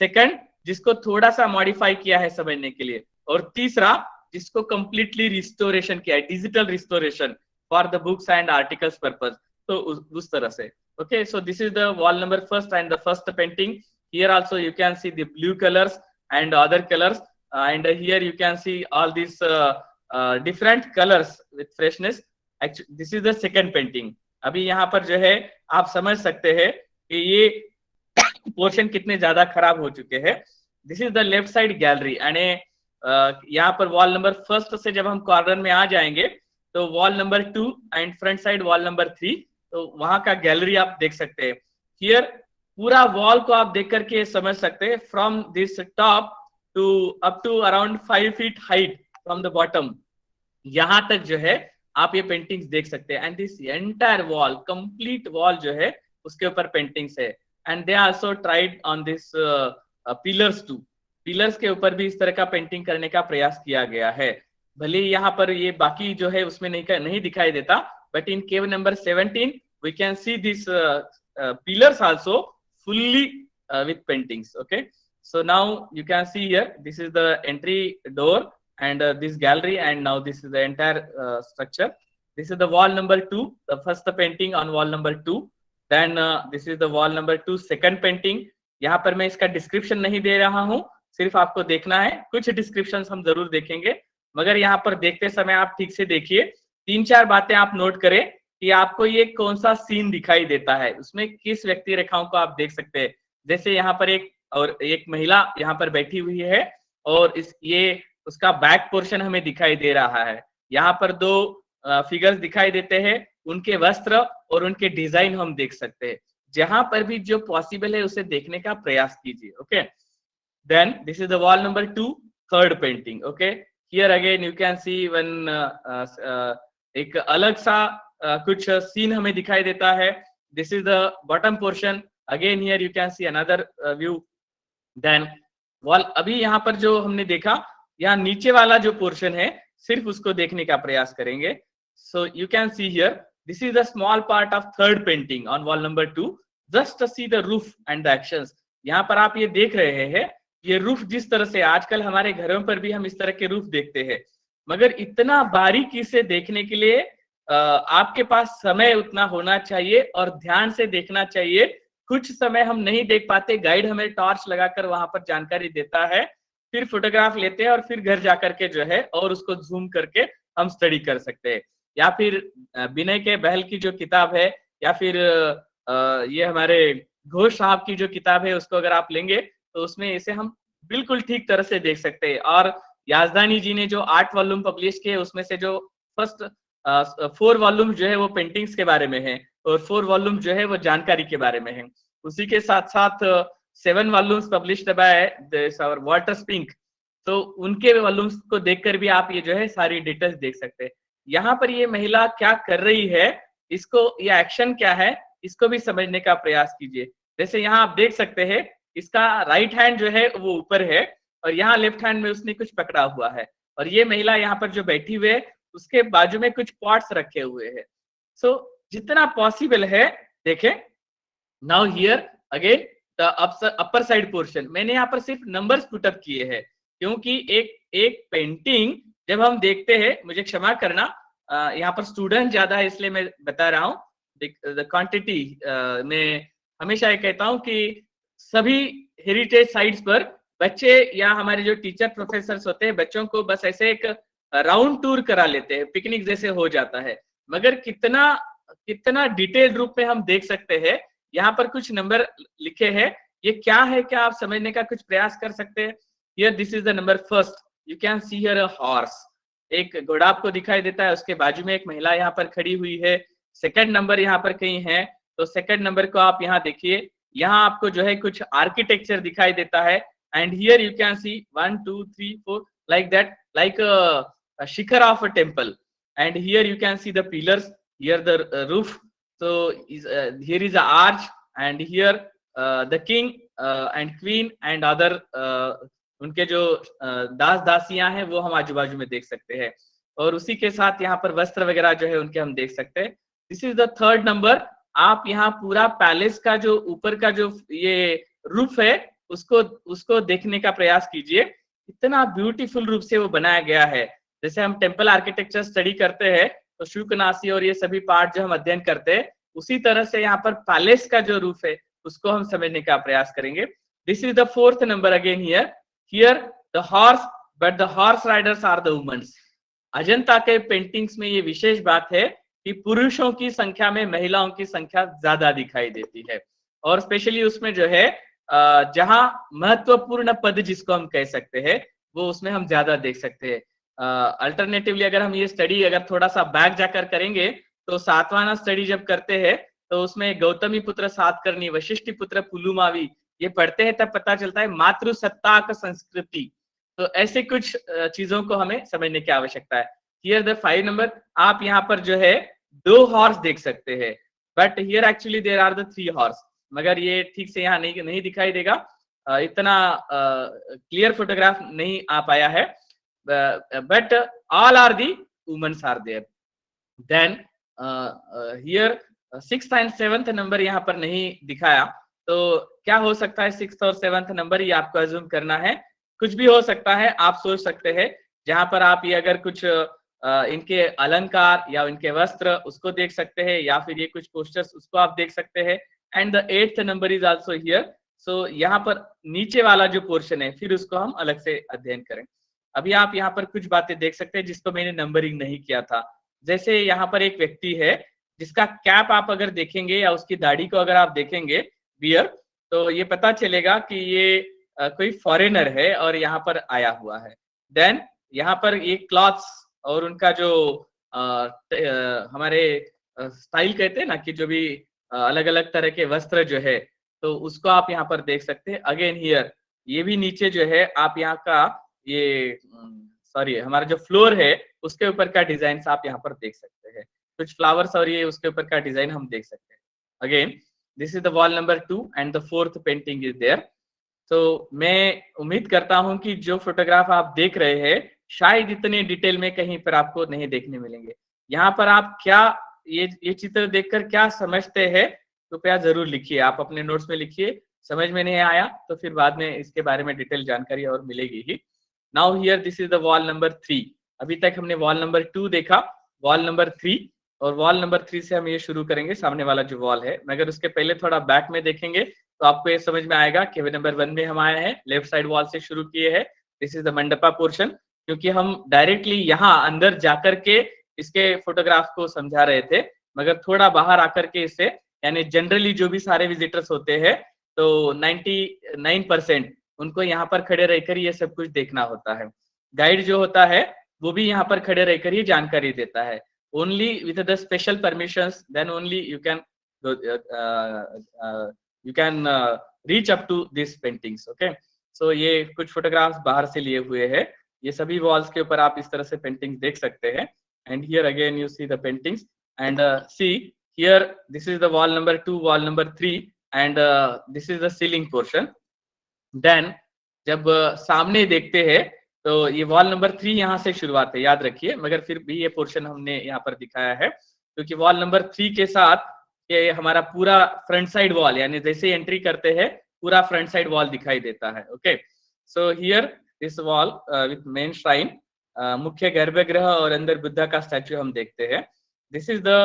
सेकंड, जिसको थोड़ा सा मॉडिफाई किया है समझने के लिए। और तीसरा, जिसको कंप्लीटली रिस्टोरेशन किया है, digital restoration for the books and articles purpose. तो उस तरह से। Okay, so this is the wall number first and the first painting. Here also you can see the blue colors and other colors, and here you can see all these different colors with freshness. Actually, this is the second painting. अभी यहाँ पर जो है आप समझ सकते हैं कि ये पोर्शन कितने ज्यादा खराब हो चुके हैं। This is the left side gallery, and यहाँ पर वॉल नंबर फर्स्ट से जब हम कॉर्नर में आ जाएंगे तो wall number 2 and front side wall number 3, तो वहां का गैलरी आप देख सकते हैं। हियर पूरा वॉल को आप देख करके समझ सकते हैं, from this top to up to around 5 feet height from the bottom, यहां तक जो है आप ये पेंटिंग्स देख सकते हैं। And this entire wall, complete wall जो है उसके ऊपर पेंटिंग्स है। And they also tried on this pillars too, pillars के ऊपर भी इस तरह का पेंटिंग करने का प्रयास किया गया है। भले यहाँ पर ये बाकी जो है उसमें नहीं दिखाई देता, but in cave number 17 we can see this pillars also fully with paintings. Okay, so now you can see here, this is the entry door and this gallery, and now this is the entire structure. This is the wall number 2, the first painting on wall number 2. Then this is the wall number 2, second painting. यहाँ पर मैं इसका description नहीं दे रहा हूँ, सिर्फ आपको देखना है। कुछ डिस्क्रिप्शन हम जरूर देखेंगे, मगर यहाँ पर देखते समय आप ठीक से देखिए। 3-4 बातें आप नोट करें कि आपको ये कौन सा सीन दिखाई देता है, उसमें किस व्यक्ति रेखाओं को आप देख सकते हैं। जैसे यहाँ पर एक महिला यहाँ पर बैठी हुई है, और ये उसका बैक पोर्शन हमें दिखाई दे रहा है। यहाँ पर 2 फिगर्स दिखाई देते हैं, उनके वस्त्र और उनके डिजाइन हम देख सकते हैं। जहां पर भी जो पॉसिबल है उसे देखने का प्रयास कीजिए। Okay, then this is the wall number 2, third painting. Okay, here again you can see one एक अलग सा कुछ सीन हमें दिखाई देता है। This is the bottom portion, again here you can see another view. Then wall, अभी यहाँ पर जो हमने देखा, यहाँ नीचे वाला जो पोर्शन है सिर्फ उसको देखने का प्रयास करेंगे। सो you can C here, this is the small part of third painting on wall number 2, just see the roof and the actions. यहाँ पर आप ये देख रहे हैं, ये रूफ जिस तरह से आजकल हमारे घरों पर भी हम इस तरह के रूफ देखते हैं, मगर इतना बारीकी से देखने के लिए आपके पास समय उतना होना चाहिए और ध्यान से देखना चाहिए। कुछ समय हम नहीं देख पाते, गाइड हमें टॉर्च लगाकर वहां पर जानकारी देता है, फिर फोटोग्राफ लेते हैं और फिर घर जाकर के जो है और उसको जूम करके हम स्टडी कर सकते हैं। या फिर विनय के बहल की जो किताब है, या फिर ये हमारे घोष साहब की जो किताब है उसको अगर आप लेंगे तो उसमें इसे हम बिल्कुल ठीक तरह से देख सकते हैं। और याजदानी जी ने जो 8 वॉल्यूम पब्लिश किए उसमें से जो फर्स्ट 4 वॉल्यूम जो है वो पेंटिंग्स के बारे में है और 4 वॉल्यूम जो है वो जानकारी के बारे में है। उसी के साथ-साथ 7 volumes published by this our Walter Spink, तो उनके वॉल्यूम्स को देखकर भी आप ये जो है सारी डिटेल्स देख सकते हैं। यहाँ पर ये महिला क्या कर रही है, इसको ये एक्शन क्या है, इसको भी समझने का प्रयास कीजिए। जैसे यहाँ आप देख सकते हैं, इसका राइट हैंड जो है वो ऊपर है और यहाँ लेफ्ट हैंड में उसने कुछ पकड़ा हुआ है और ये महिला यहाँ पर जो बैठी हुई है, उसके बाजू में कुछ पॉट्स रखे हुए हैं। सो जितना पॉसिबल है देखें, now here again the upper side portion, मैंने यहाँ पर सिर्फ नंबर्स पुट अप किए हैं क्योंकि एक एक पेंटिंग जब हम देखते हैं, मुझे क्षमा करना, यहाँ पर स्टूडेंट ज्यादा है इसलिए मैं बता रहा हूँ। द क्वांटिटी में हमेशा ये कहता हूँ कि सभी हेरिटेज साइट्स पर बच्चे या हमारे जो टीचर प्रोफेसर होते हैं बच्चों को बस ऐसे एक राउंड टूर करा लेते हैं, पिकनिक जैसे हो जाता है, मगर कितना कितना डिटेल्ड रूप में हम देख सकते हैं। यहाँ पर कुछ नंबर लिखे हैं, ये क्या है, क्या आप समझने का कुछ प्रयास कर सकते हैं? Here this is the number first, you can see here a horse, एक घोड़ा आपको दिखाई देता है, उसके बाजू में एक महिला यहाँ पर खड़ी हुई है। सेकंड नंबर यहाँ पर कहीं है, तो सेकंड नंबर को आप यहाँ देखिए, यहाँ आपको जो है कुछ आर्किटेक्चर दिखाई देता है and here you can C 1 2 3 4 like that, like a Shikhar of a temple, and here you can see the pillars, here the roof, so here is a arch, and here the king and queen and other उनके जो दास दासियां हैं वो हम आजू बाजू में देख सकते हैं और उसी के साथ यहाँ पर वस्त्र वगैरह जो है उनके हम देख सकते हैं। This is the third number. आप यहाँ पूरा पैलेस का जो ऊपर का जो ये रूफ है उसको उसको देखने का प्रयास कीजिए, इतना ब्यूटीफुल रूप से वो बनाया गया है। जैसे हम टेम्पल आर्किटेक्चर स्टडी करते हैं तो शुकनासी और ये सभी पार्ट जो हम अध्ययन करते हैं, उसी तरह से यहाँ पर पैलेस का जो रूफ है उसको हम समझने का प्रयास करेंगे। This is the fourth number again here, here the horse, but the horse riders are the women's. Ajanta के पेंटिंग्स में ये विशेष बात है कि पुरुषों की संख्या में महिलाओं की संख्या ज्यादा दिखाई देती है और स्पेशली उसमें जो है जहां महत्वपूर्ण पद जिसको हम कह सकते हैं वो उसमें हम ज्यादा देख सकते हैं। अल्टरनेटिवली अगर हम ये स्टडी अगर थोड़ा सा बैक जाकर करेंगे तो सातवाना स्टडी जब करते हैं तो उसमें गौतमी पुत्र सातकर्णी, वशिष्ठी पुत्र पुलुमावी, ये पढ़ते हैं तब पता चलता है मातृसत्ताक संस्कृति। तो ऐसे कुछ चीजों को हमें समझने की आवश्यकता है। हियर द 5 नंबर, आप यहाँ पर जो है 2 हॉर्स देख सकते हैं, but here actually there are the 3 horse, मगर ये ठीक से यहाँ नहीं दिखाई देगा, इतना क्लियर फोटोग्राफ नहीं आ पाया है, but all are the women's are there. Then here 6th and 7th number यहाँ पर नहीं दिखाया, तो क्या हो सकता है 6th और 7th नंबर, ये आपको अज्यूम करना है, कुछ भी हो सकता है। आप सोच सकते हैं जहां पर आप ये अगर कुछ इनके अलंकार या इनके वस्त्र उसको देख सकते हैं या फिर ये कुछ पोस्टर्स उसको आप देख सकते हैं। And the 8th number is also here, so यहाँ पर नीचे वाला जो पोर्शन है फिर उसको हम अलग से अध्ययन करें। अभी आप यहाँ पर कुछ बातें देख सकते हैं जिसको मैंने नंबरिंग नहीं किया था। जैसे यहाँ पर एक व्यक्ति है जिसका कैप आप अगर देखेंगे या उसकी दाढ़ी को अगर आप देखेंगे बियर, तो ये पता चलेगा कि ये कोई फॉरेनर है और यहाँ पर आया हुआ है। देन यहाँ पर ये क्लॉथ्स और उनका जो हमारे स्टाइल कहते हैं ना कि जो भी अलग अलग तरह के वस्त्र जो है, तो उसको आप यहाँ पर देख सकते हैं। अगेन हियर ये भी नीचे जो है आप यहाँ का ये सॉरी हमारा जो फ्लोर है उसके ऊपर का डिजाइन आप यहाँ पर देख सकते हैं, कुछ फ्लावर्स और ये उसके ऊपर का डिजाइन हम देख सकते हैं। Again this is the wall number 2 and the 4th painting is there. तो मैं उम्मीद करता हूं कि जो फोटोग्राफ आप देख रहे हैं शायद इतने डिटेल में कहीं पर आपको नहीं देखने मिलेंगे। यहाँ पर आप क्या ये चित्र देखकर क्या समझते हैं कृपया जरूर लिखिए, आप अपने नोट्स में लिखिए। समझ में नहीं आया तो फिर बाद में इसके बारे में डिटेल जानकारी और मिलेगी ही। Now here this is the wall number 3। अभी तक हमने वॉल नंबर 2 देखा, वॉल नंबर 3 और वॉल नंबर 3 से हम ये शुरू करेंगे सामने वाला जो वॉल है, मगर उसके पहले थोड़ा बैक में देखेंगे तो आपको ये समझ में आएगा कि नंबर 1 में हम आए हैं, लेफ्ट साइड वॉल से शुरू किए हैं। This is the mandapa portion, क्योंकि हम डायरेक्टली यहाँ अंदर जाकर के इसके फोटोग्राफ को समझा रहे थे, मगर थोड़ा बाहर आकर के इसे यानी जनरली जो भी सारे विजिटर्स होते हैं तो 99% उनको यहाँ पर खड़े रहकर ये सब कुछ देखना होता है। गाइड जो होता है वो भी यहाँ पर खड़े रहकर ही जानकारी देता है। Only with the special permissions then only you can reach up to this paintings. Okay, so ये कुछ फोटोग्राफ्स बाहर से लिए हुए हैं। ये सभी वॉल्स के ऊपर आप इस तरह से पेंटिंग्स देख सकते हैं। And here again you see the paintings and see here this is the wall number 2, wall number 3 and this is the ceiling portion. Then जब सामने देखते हैं तो ये वॉल नंबर 3 यहाँ से शुरुआत है, याद रखिए, मगर फिर भी ये पोर्शन हमने यहाँ पर दिखाया है क्योंकि वॉल नंबर 3 के साथ ये हमारा पूरा फ्रंट साइड वॉल, यानी जैसे एंट्री करते हैं पूरा फ्रंट साइड वॉल दिखाई देता है। Okay, so here this wall with main shrine, मुख्य गर्भगृह और अंदर बुद्धा का स्टैचू हम देखते हैं। This is the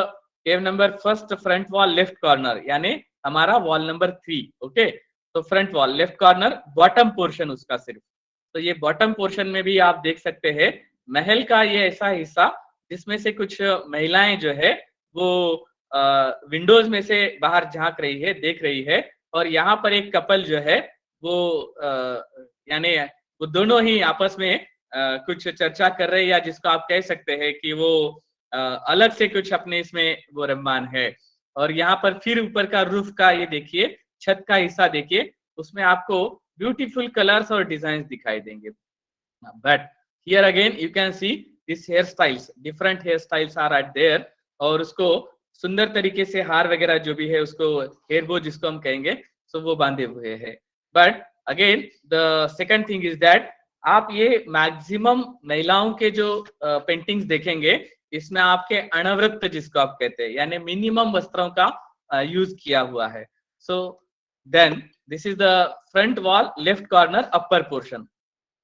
cave number first front wall left corner, यानी हमारा वॉल नंबर 3। ओके, तो front wall left corner, bottom portion उसका सिर्फ। तो ये बॉटम पोर्शन में भी आप देख सकते हैं महल का ये ऐसा हिस्सा जिसमें से कुछ महिलाएं जो है वो विंडोज में से बाहर झांक रही है, देख रही है, और यहाँ पर एक कपल जो है वो यानी वो दोनों ही आपस में कुछ चर्चा कर रहे हैं, या जिसको आप कह सकते हैं कि वो अलग से कुछ अपने इसमें वो रम्मान है। और यहाँ पर फिर ऊपर का रूफ का ये देखिए, छत का हिस्सा देखिए, उसमें आपको ब्यूटीफुल कलर्स और डिजाइन दिखाई देंगे। But here again you can see this hair styles, different hair styles are at there, और उसको सुंदर तरीके से हार वगैरह जो भी है उसको हेयर बो जिसको हम कहेंगे, सो वो बांधे हुए हैं। But again the second thing is that आप ये मैक्सिमम महिलाओं के जो पेंटिंग्स देखेंगे इसमें आपके अनवृत्त जिसको आप कहते हैं, यानी मिनिमम वस्त्रों का यूज किया हुआ है। So then this is the front wall left corner upper portion.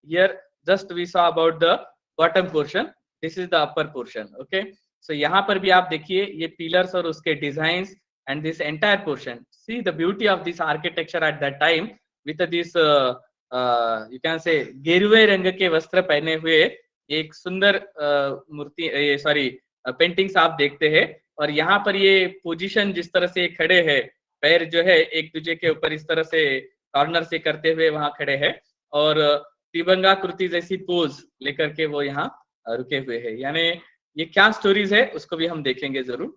Here just we saw about the bottom portion, this is the upper portion. Okay, so यहाँ पर भी आप देखिए ये pillars और उसके designs and this entire portion, see the beauty of this architecture at that time with this you can say गेरुए रंग के वस्त्र पहने हुए एक सुंदर मूर्ति, सॉरी पेंटिंग्स आप देखते हैं। और यहाँ पर ये पोजीशन जिस तरह से खड़े हैं, पैर जो है एक दूसरे के ऊपर इस तरह से कॉर्नर से करते हुए वहां खड़े हैं, और त्रिभंगाकृति जैसी पोज लेकर के वो यहाँ रुके हुए हैं। यानी ये क्या स्टोरीज है उसको भी हम देखेंगे जरूर।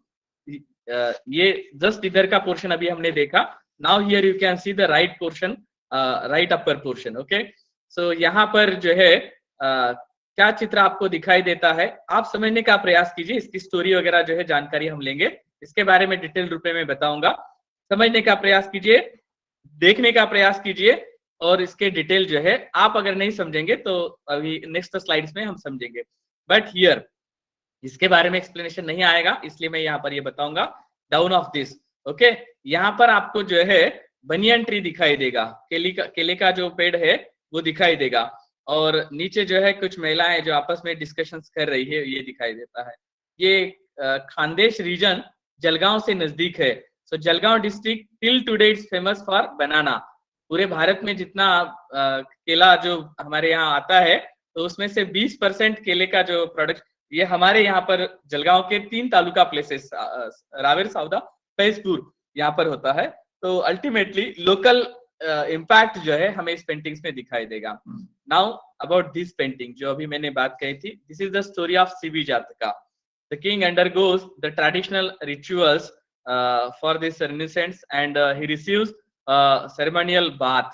ये जस्ट इधर का पोर्शन अभी हमने देखा। Now here you can see the right portion, right upper portion. Okay, so यहाँ पर जो है क्या चित्र आपको दिखाई देता है आप समझने का प्रयास कीजिए। इसकी स्टोरी वगैरह जो है जानकारी हम लेंगे, इसके बारे में डिटेल रूप में बताऊंगा। समझने का प्रयास कीजिए, देखने का प्रयास कीजिए, और इसके डिटेल जो है आप अगर नहीं समझेंगे तो अभी नेक्स्ट स्लाइड्स में हम समझेंगे। बट हियर इसके बारे में एक्सप्लेनेशन नहीं आएगा, इसलिए मैं यहाँ पर ये बताऊंगा। डाउन ऑफ दिस, ओके, यहाँ पर आपको जो है बनियन ट्री दिखाई देगा, केले का जो पेड़ है वो दिखाई देगा, और नीचे जो है कुछ महिलाएं जो आपस में डिस्कशंस कर रही है ये दिखाई देता है। ये खानदेश रीजन जलगांव से नजदीक है। So Jalgaon district till today it's famous for banana. पूरे भारत में जितना केला जो हमारे यहाँ आता है तो उसमें से 20% केले का जो प्रोडक्ट ये हमारे यहाँ पर जलगांव के 3 तालुका प्लेसेस रावेर, सावदा, फैजपुर यहाँ पर होता है। तो अल्टीमेटली लोकल इम्पैक्ट जो है हमें इस पेंटिंग्स में दिखाई देगा। नाउ अबाउट दिस पेंटिंग जो अभी मैंने बात कही थी, this is the story of Sibi jataka. The king undergoes the traditional rituals for this renaissance and he receives ceremonial bath।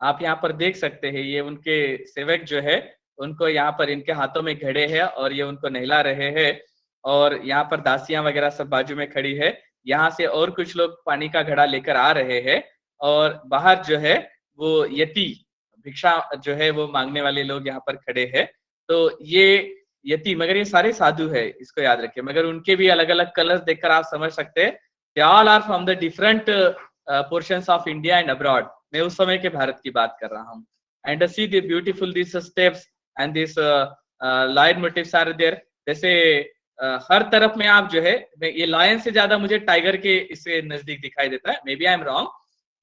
आप यहाँ पर देख सकते हैं ये उनके सेवक जो है उनको यहाँ पर इनके हाथों में घड़े हैं और ये उनको नहला रहे हैं, और यहाँ पर दासियां वगैरह सब बाजू में खड़ी है। यहाँ से और कुछ लोग पानी का घड़ा लेकर आ रहे हैं, और बाहर जो है वो यति भिक्षा जो है वो मांगने वाले लोग यहाँ पर खड़े हैं। तो ये यति, मगर ये सारे साधु है, इसको याद रखिए, मगर उनके भी अलग अलग कलर्स देखकर आप समझ सकते हैं they all are from the different portions of India and abroad। मैं उस समय के भारत की बात कर रहा हूँ। and see the beautiful these steps and this lion motifs are there। जैसे हर तरफ में आप जो है, ये लायन से ज्यादा मुझे टाइगर के इससे नजदीक दिखाई देता है, maybe I am wrong,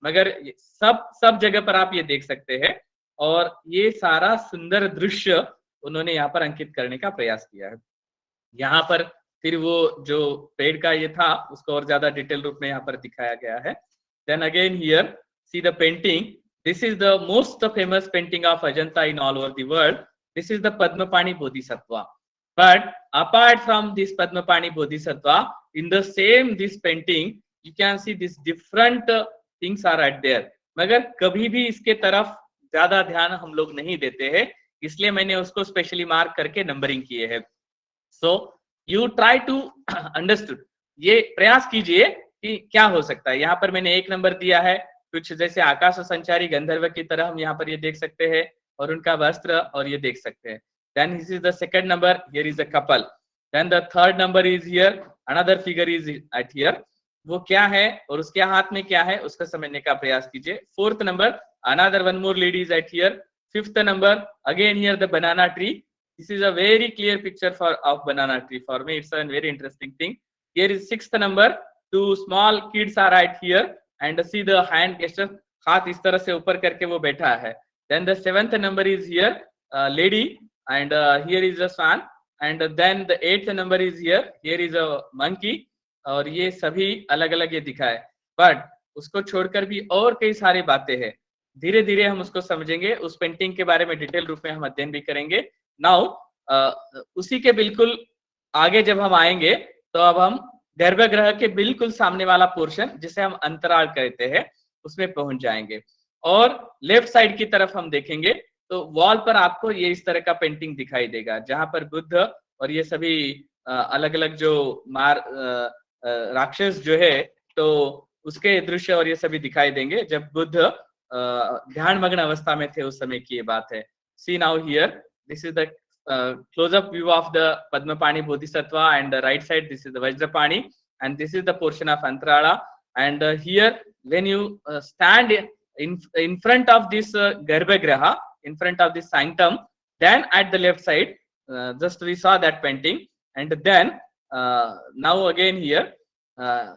मगर सब जगह पर आप ये देख सकते हैं, और ये सारा सुंदर दृश्य उन्होंने यहाँ पर अंकित करने का प्रयास किया है। यहाँ पर फिर वो जो पेड़ का ये था उसको और ज्यादा डिटेल रूप में यहाँ पर दिखाया गया है. Then again here see the painting. This is the most famous painting of Ajanta in all over the world. This is the Padmapani Bodhisattva. But apart from this Padmapani Bodhisattva, in the same this painting, you can see this different things are at there. मगर कभी भी इसके तरफ ज्यादा ध्यान हम लोग नहीं देते हैं, इसलिए मैंने उसको स्पेशली मार्क करके नंबरिंग किए हैं. So you try to understood. ये प्रयास कीजिए कि क्या हो सकता है. यहाँ पर मैंने 1 नंबर दिया है. कुछ जैसे आकाश संचारी गंधर्व की तरह हम यहाँ पर ये देख सकते हैं और उनका वस्त्र और ये देख सकते हैं. Then this is the second number. Here is a couple. Then the third number is here. Another figure is at here. वो क्या है और उसके हाथ में क्या है उसका समझने का प्रयास कीजिए. Fourth number, another one more lady is at here. Fifth number, again here the banana tree. This is a very clear picture of banana tree. For me, it's a very interesting thing. Here is 6th number. 2 small kids are at here and see the hand gesture. हाथ इस तरह से ऊपर करके वो बैठा है. Then the 7th number is here, lady. And here is a swan, and then the 8th number is here. Here is a monkey. और ये सभी अलग अलग ये दिखा है. बट उसको छोड़कर भी और कई सारी बातें हैं. धीरे धीरे हम उसको समझेंगे. उस पेंटिंग के बारे में डिटेल रूप में हम अध्ययन भी करेंगे. नाउ उसी के बिल्कुल आगे जब हम आएंगे तो अब हम गर्भगृह के बिल्कुल सामने वाला पोर्शन जिसे हम अंतराल कहते हैं उसमें पहुंच जाएंगे. और लेफ्ट साइड की तरफ हम देखेंगे तो वॉल पर आपको ये इस तरह का पेंटिंग दिखाई देगा जहां पर बुद्ध और ये सभी अलग अलग जो राक्षस जो है तो उसके दृश्य और ये सभी दिखाई देंगे जब बुद्ध ध्यान मग्न अवस्था में थे उस समय की ये बात है. See now here this is the close up view of the Padmapani Bodhisattva, and the right side this is the Vajrapani, and this is the portion of Antarala. And here when you stand in front of this Garbhagriha, in front of this sanctum, then at the left side just we saw that painting. And then now again here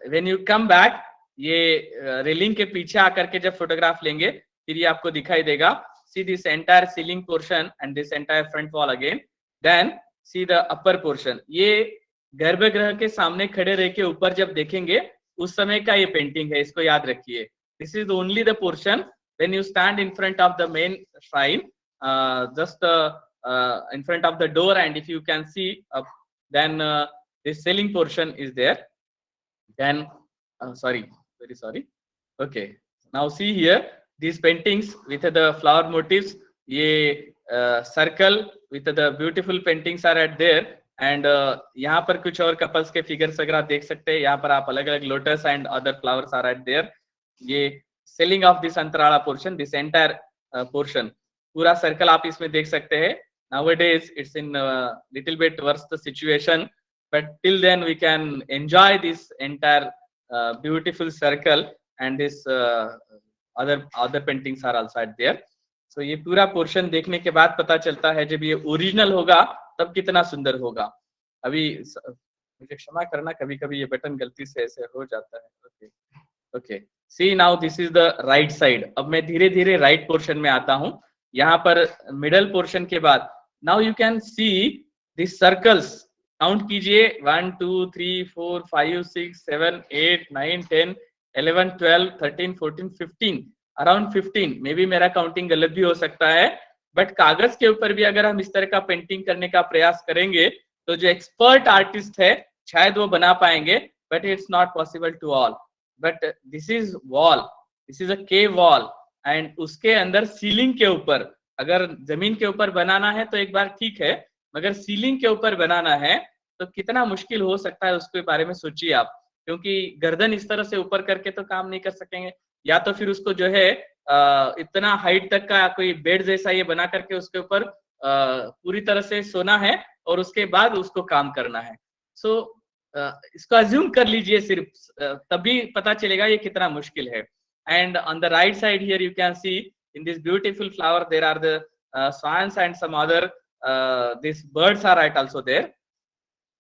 when you come back, ये railing के पीछे आकर के जब photograph लेंगे फिर ये आपको दिखाई देगा. See this entire ceiling portion and this entire front wall again. Then see the upper portion. ये गर्भगृह के सामने खड़े रह के ऊपर जब देखेंगे उस समय का ये पेंटिंग है, इसको याद रखिए. This is only the portion when you stand in front of the main shrine, just in front of the door, and if you can see up, then this ceiling portion is there. Then sorry, very sorry. Okay, now see here these paintings with the flower motifs. ये circle with the beautiful paintings are at there. And यहाँ पर कुछ और couples के figures वगैरह देख सकते हैं. यहाँ पर आप अलग अलग lotus and other flowers are at there. ये ceiling of this antarala portion, this entire portion, पूरा सर्कल आप इसमें देख सकते हैं. Nowadays it's in little bit worse the situation, but till then we can enjoy this entire beautiful circle, and this other paintings are also at there. So ये पूरा portion देखने के बाद पता चलता है जब ये ओरिजिनल होगा तब कितना सुंदर होगा. अभी मुझे क्षमा करना, कभी कभी ये बटन गलती से ऐसे हो जाता है. Okay, see now this is the right side. अब मैं धीरे धीरे राइट पोर्शन में आता हूँ. यहाँ पर मिडल पोर्शन के बाद now you can see this circles. Count कीजिए 1 2 3 4 5 6 7 8 9 10 11 12 13 14 15, अराउंड 15. मे बी मेरा काउंटिंग गलत भी हो सकता है, बट कागज के ऊपर भी अगर हम इस तरह का पेंटिंग करने का प्रयास करेंगे तो जो एक्सपर्ट आर्टिस्ट है शायद वो बना पाएंगे, but it's not possible to all. But this is wall, this is a cave wall, and उसके अंदर सीलिंग के ऊपर, अगर जमीन के ऊपर बनाना है तो एक बार ठीक है, मगर सीलिंग के ऊपर बनाना है तो कितना मुश्किल हो सकता है उसके बारे में सोचिए आप. क्योंकि गर्दन इस तरह से ऊपर करके तो काम नहीं कर सकेंगे, या तो फिर उसको जो है इतना हाइट तक का कोई बेड जैसा ये बना करके उसके ऊपर पूरी तरह से सोना है और उसके बाद उसको काम करना है. सो इसको अज्यूम कर लीजिए सिर्फ, तभी पता चलेगा ये कितना मुश्किल है. And on the right side here you can see in this beautiful flower there are the swans and some other these birds are right also there.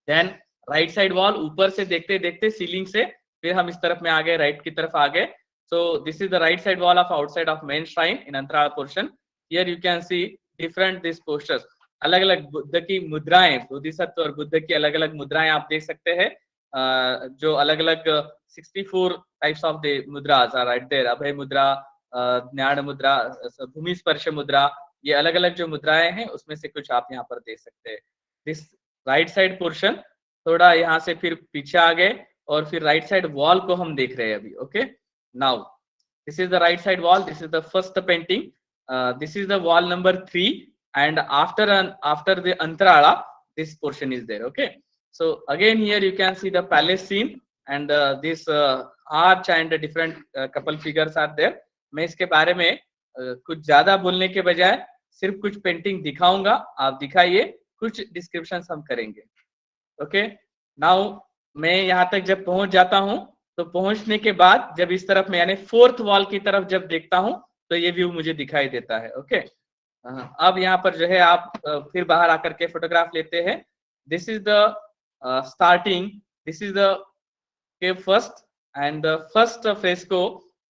Then right side wall, ऊपर से देखते देखते सीलिंग से फिर हम इस तरफ में आ गए, राइट की तरफ आ गए. So this is the right side wall of outside of main shrine in Antarala portion. Here you can see different these posters. अलग अलग बुद्ध की मुद्राएं, बोधिसत्व और बुद्ध की अलग अलग मुद्राएं आप देख सकते हैं, जो अलग अलग 64 types of the mudras are right there. Abhaya mudra, Gyan मुद्रा, भूमि स्पर्श मुद्रा, ये अलग अलग जो मुद्राएं हैं उसमें से कुछ आप यहाँ पर देख सकते हैं। दिस राइट साइड पोर्शन, थोड़ा यहाँ से फिर पीछे आ गए और फिर राइट साइड वॉल को हम देख रहे हैं अभी। Okay, now this is the right side wall, this is the first painting, this is the wall number 3, and after the antarala this portion is there. Okay, so again here you can see the palace scene and this arch and different couple figures are there. मैं इसके बारे में कुछ ज्यादा बोलने के बजाय सिर्फ कुछ पेंटिंग दिखाऊंगा, आप दिखाइए, कुछ डिस्क्रिप्शन हम करेंगे। ओके, नाउ मैं यहाँ तक जब पहुंच जाता हूँ तो पहुंचने के बाद जब इस तरफ में यानी फोर्थ वॉल की तरफ जब देखता हूं तो ये व्यू मुझे दिखाई देता है। ओके, अब यहाँ पर जो है आप फिर बाहर आकर के फोटोग्राफ लेते हैं। This is the starting, this is the cave first, and the first fresco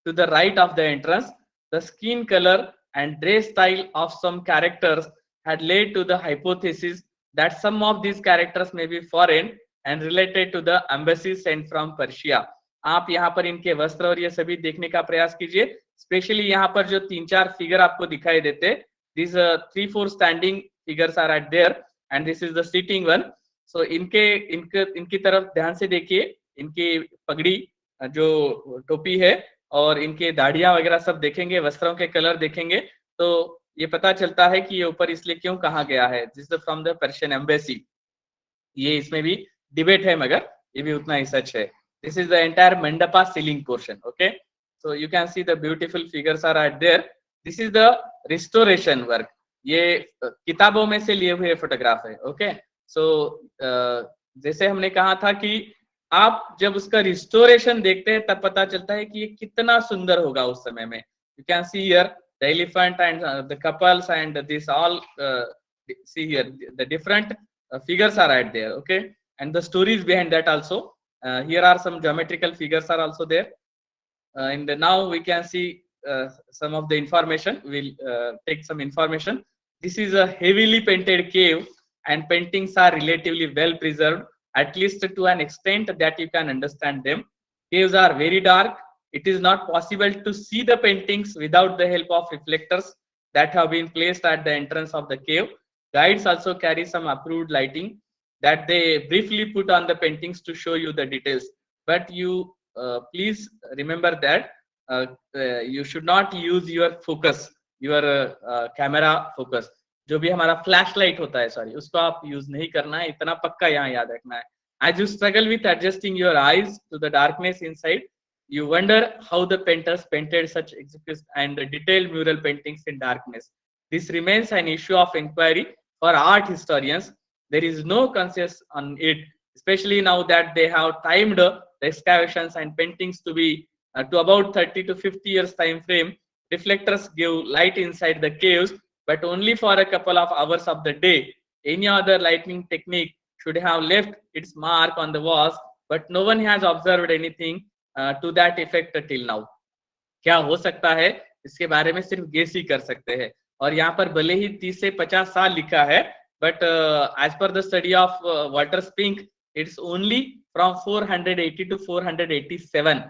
to the right of the entrance, the skin color and dress style of some characters had led to the hypothesis that some of these characters may be foreign and related to the embassies sent from Persia. आप यहाँ पर इनके वस्त्र और ये सभी देखने का प्रयास कीजिए, स्पेशली यहाँ पर जो 3-4 फिगर आपको दिखाई देते, these 3-4 standing figures are at there and this is the sitting one. So इनकी तरफ ध्यान से देखिए, इनकी पगड़ी जो टोपी है और इनके दाढ़ियां वगैरह सब देखेंगे, वस्त्रों के कलर देखेंगे तो ये पता चलता है कि ये ऊपर इसलिए क्यों कहा गया है, this is from the Persian embassy. ये इसमें भी डिबेट है मगर ये भी उतना ही सच है। This is the entire mandapa ceiling portion. Okay, so you can see the beautiful figures are at there. This is the restoration work, ये किताबों में से लिए हुए फोटोग्राफ है। ओके, सो जैसे हमने कहा था कि आप जब उसका रिस्टोरेशन देखते हैं तब पता चलता है कि ये कितना सुंदर होगा उस समय में। You can C here the elephant and the couples and this all, C here the different figures are right there. Okay, and the stories behind that also, here are some geometrical figures are also there, and now we can see some of the information. We'll take some information. This is a heavily painted cave and paintings are relatively well preserved, at least to an extent that you can understand them. Caves are very dark, it is not possible to see the paintings without the help of reflectors that have been placed at the entrance of the cave. Guides also carry some approved lighting that they briefly put on the paintings to show you the details. But you please remember that you should not use your focus, your camera focus. जो भी हमारा flash light होता है, sorry, उसको आप use नहीं करना है, इतना पक्का यहाँ याद रखना है। As you struggle with adjusting your eyes to the darkness inside, you wonder how the painters painted such exquisite and detailed mural paintings in darkness. This remains an issue of inquiry for art historians. There is no consensus on it, especially now that they have timed the excavations and paintings to be to about 30 to 50 years time frame. Reflectors give light inside the caves, but only for a couple of hours of the day. Any other lighting technique should have left its mark on the walls, but no one has observed anything to that effect till now. क्या हो सकता है इसके बारे में सिर्फ guess ही कर सकते हैं, और यहाँ पर भले ही 30 से 50 साल लिखा है, but as per the study of Walter Spink it's only from 480 to 487,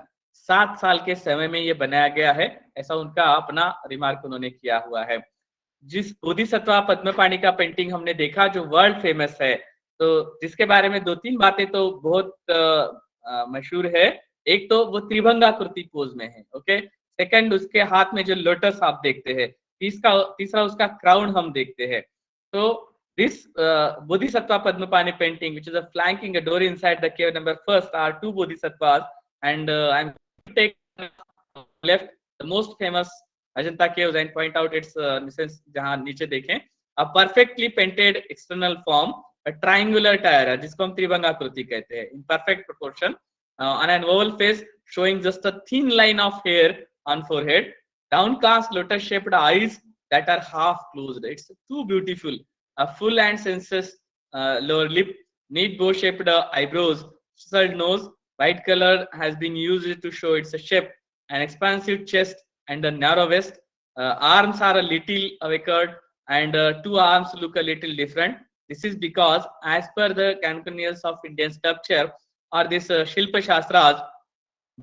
7 साल के समय में ये बनाया गया है, ऐसा उनका अपना रिमार्क उन्होंने किया हुआ है। जिस बोधिसत्व पद्मपाणि का पेंटिंग हमने देखा जो वर्ल्ड फेमस है, तो जिसके बारे में 2-3 बातें तो बहुत मशहूर है। एक तो वो त्रिभंगाकृति पोज में है। ओके, सेकंड उसके हाथ में जो लोटस आप देखते हैं, तीसरा उसका क्राउन हम देखते हैं। तो this Bodhisattva Padmapani painting which is a flanking a door inside the cave number first are 2 bodhisattvas, and I'm take left the most famous Ajanta caves and point out its जहां नीचे देखें, a perfectly painted external form, a triangular tire जिसको हम त्रिभंगाकृति कहते हैं, in perfect proportion, on an oval face showing just a thin line of hair on forehead, downcast lotus shaped eyes that are half closed. It's too beautiful. A full and sensuous lower lip, neat bow shaped eyebrows, chiseled nose, white color has been used to show its shape, an expansive chest and a narrow waist. Arms are a little awkward, and two arms look a little different. This is because as per the canonials of Indian sculpture or this Shilpa Shastras,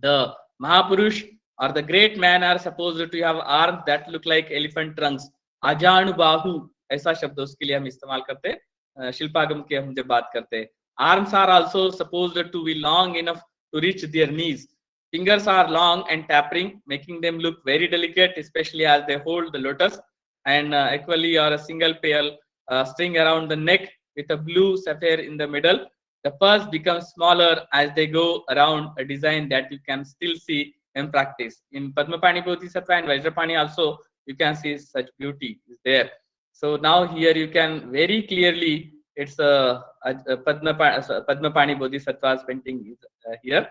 the Mahapurush or the great man are supposed to have arms that look like elephant trunks. Ajanubahu ऐसा शब्द उसके लिए हम इस्तेमाल करते हैं शिल्पागम की हम जब बात करते हैं. Arms are also supposed to be long enough to reach their knees. Fingers are long and tapering, making them look very delicate, especially as they hold the lotus, and equally or a single pale string around the neck with a blue sapphire in the middle. The purse becomes smaller as they go around, a design that you can still see in practice. In Padmapani Bodhisattva and Vajrapani also, you can see such beauty is there. So now here you can very clearly, it's a Padmapani Bodhisattva's painting is here.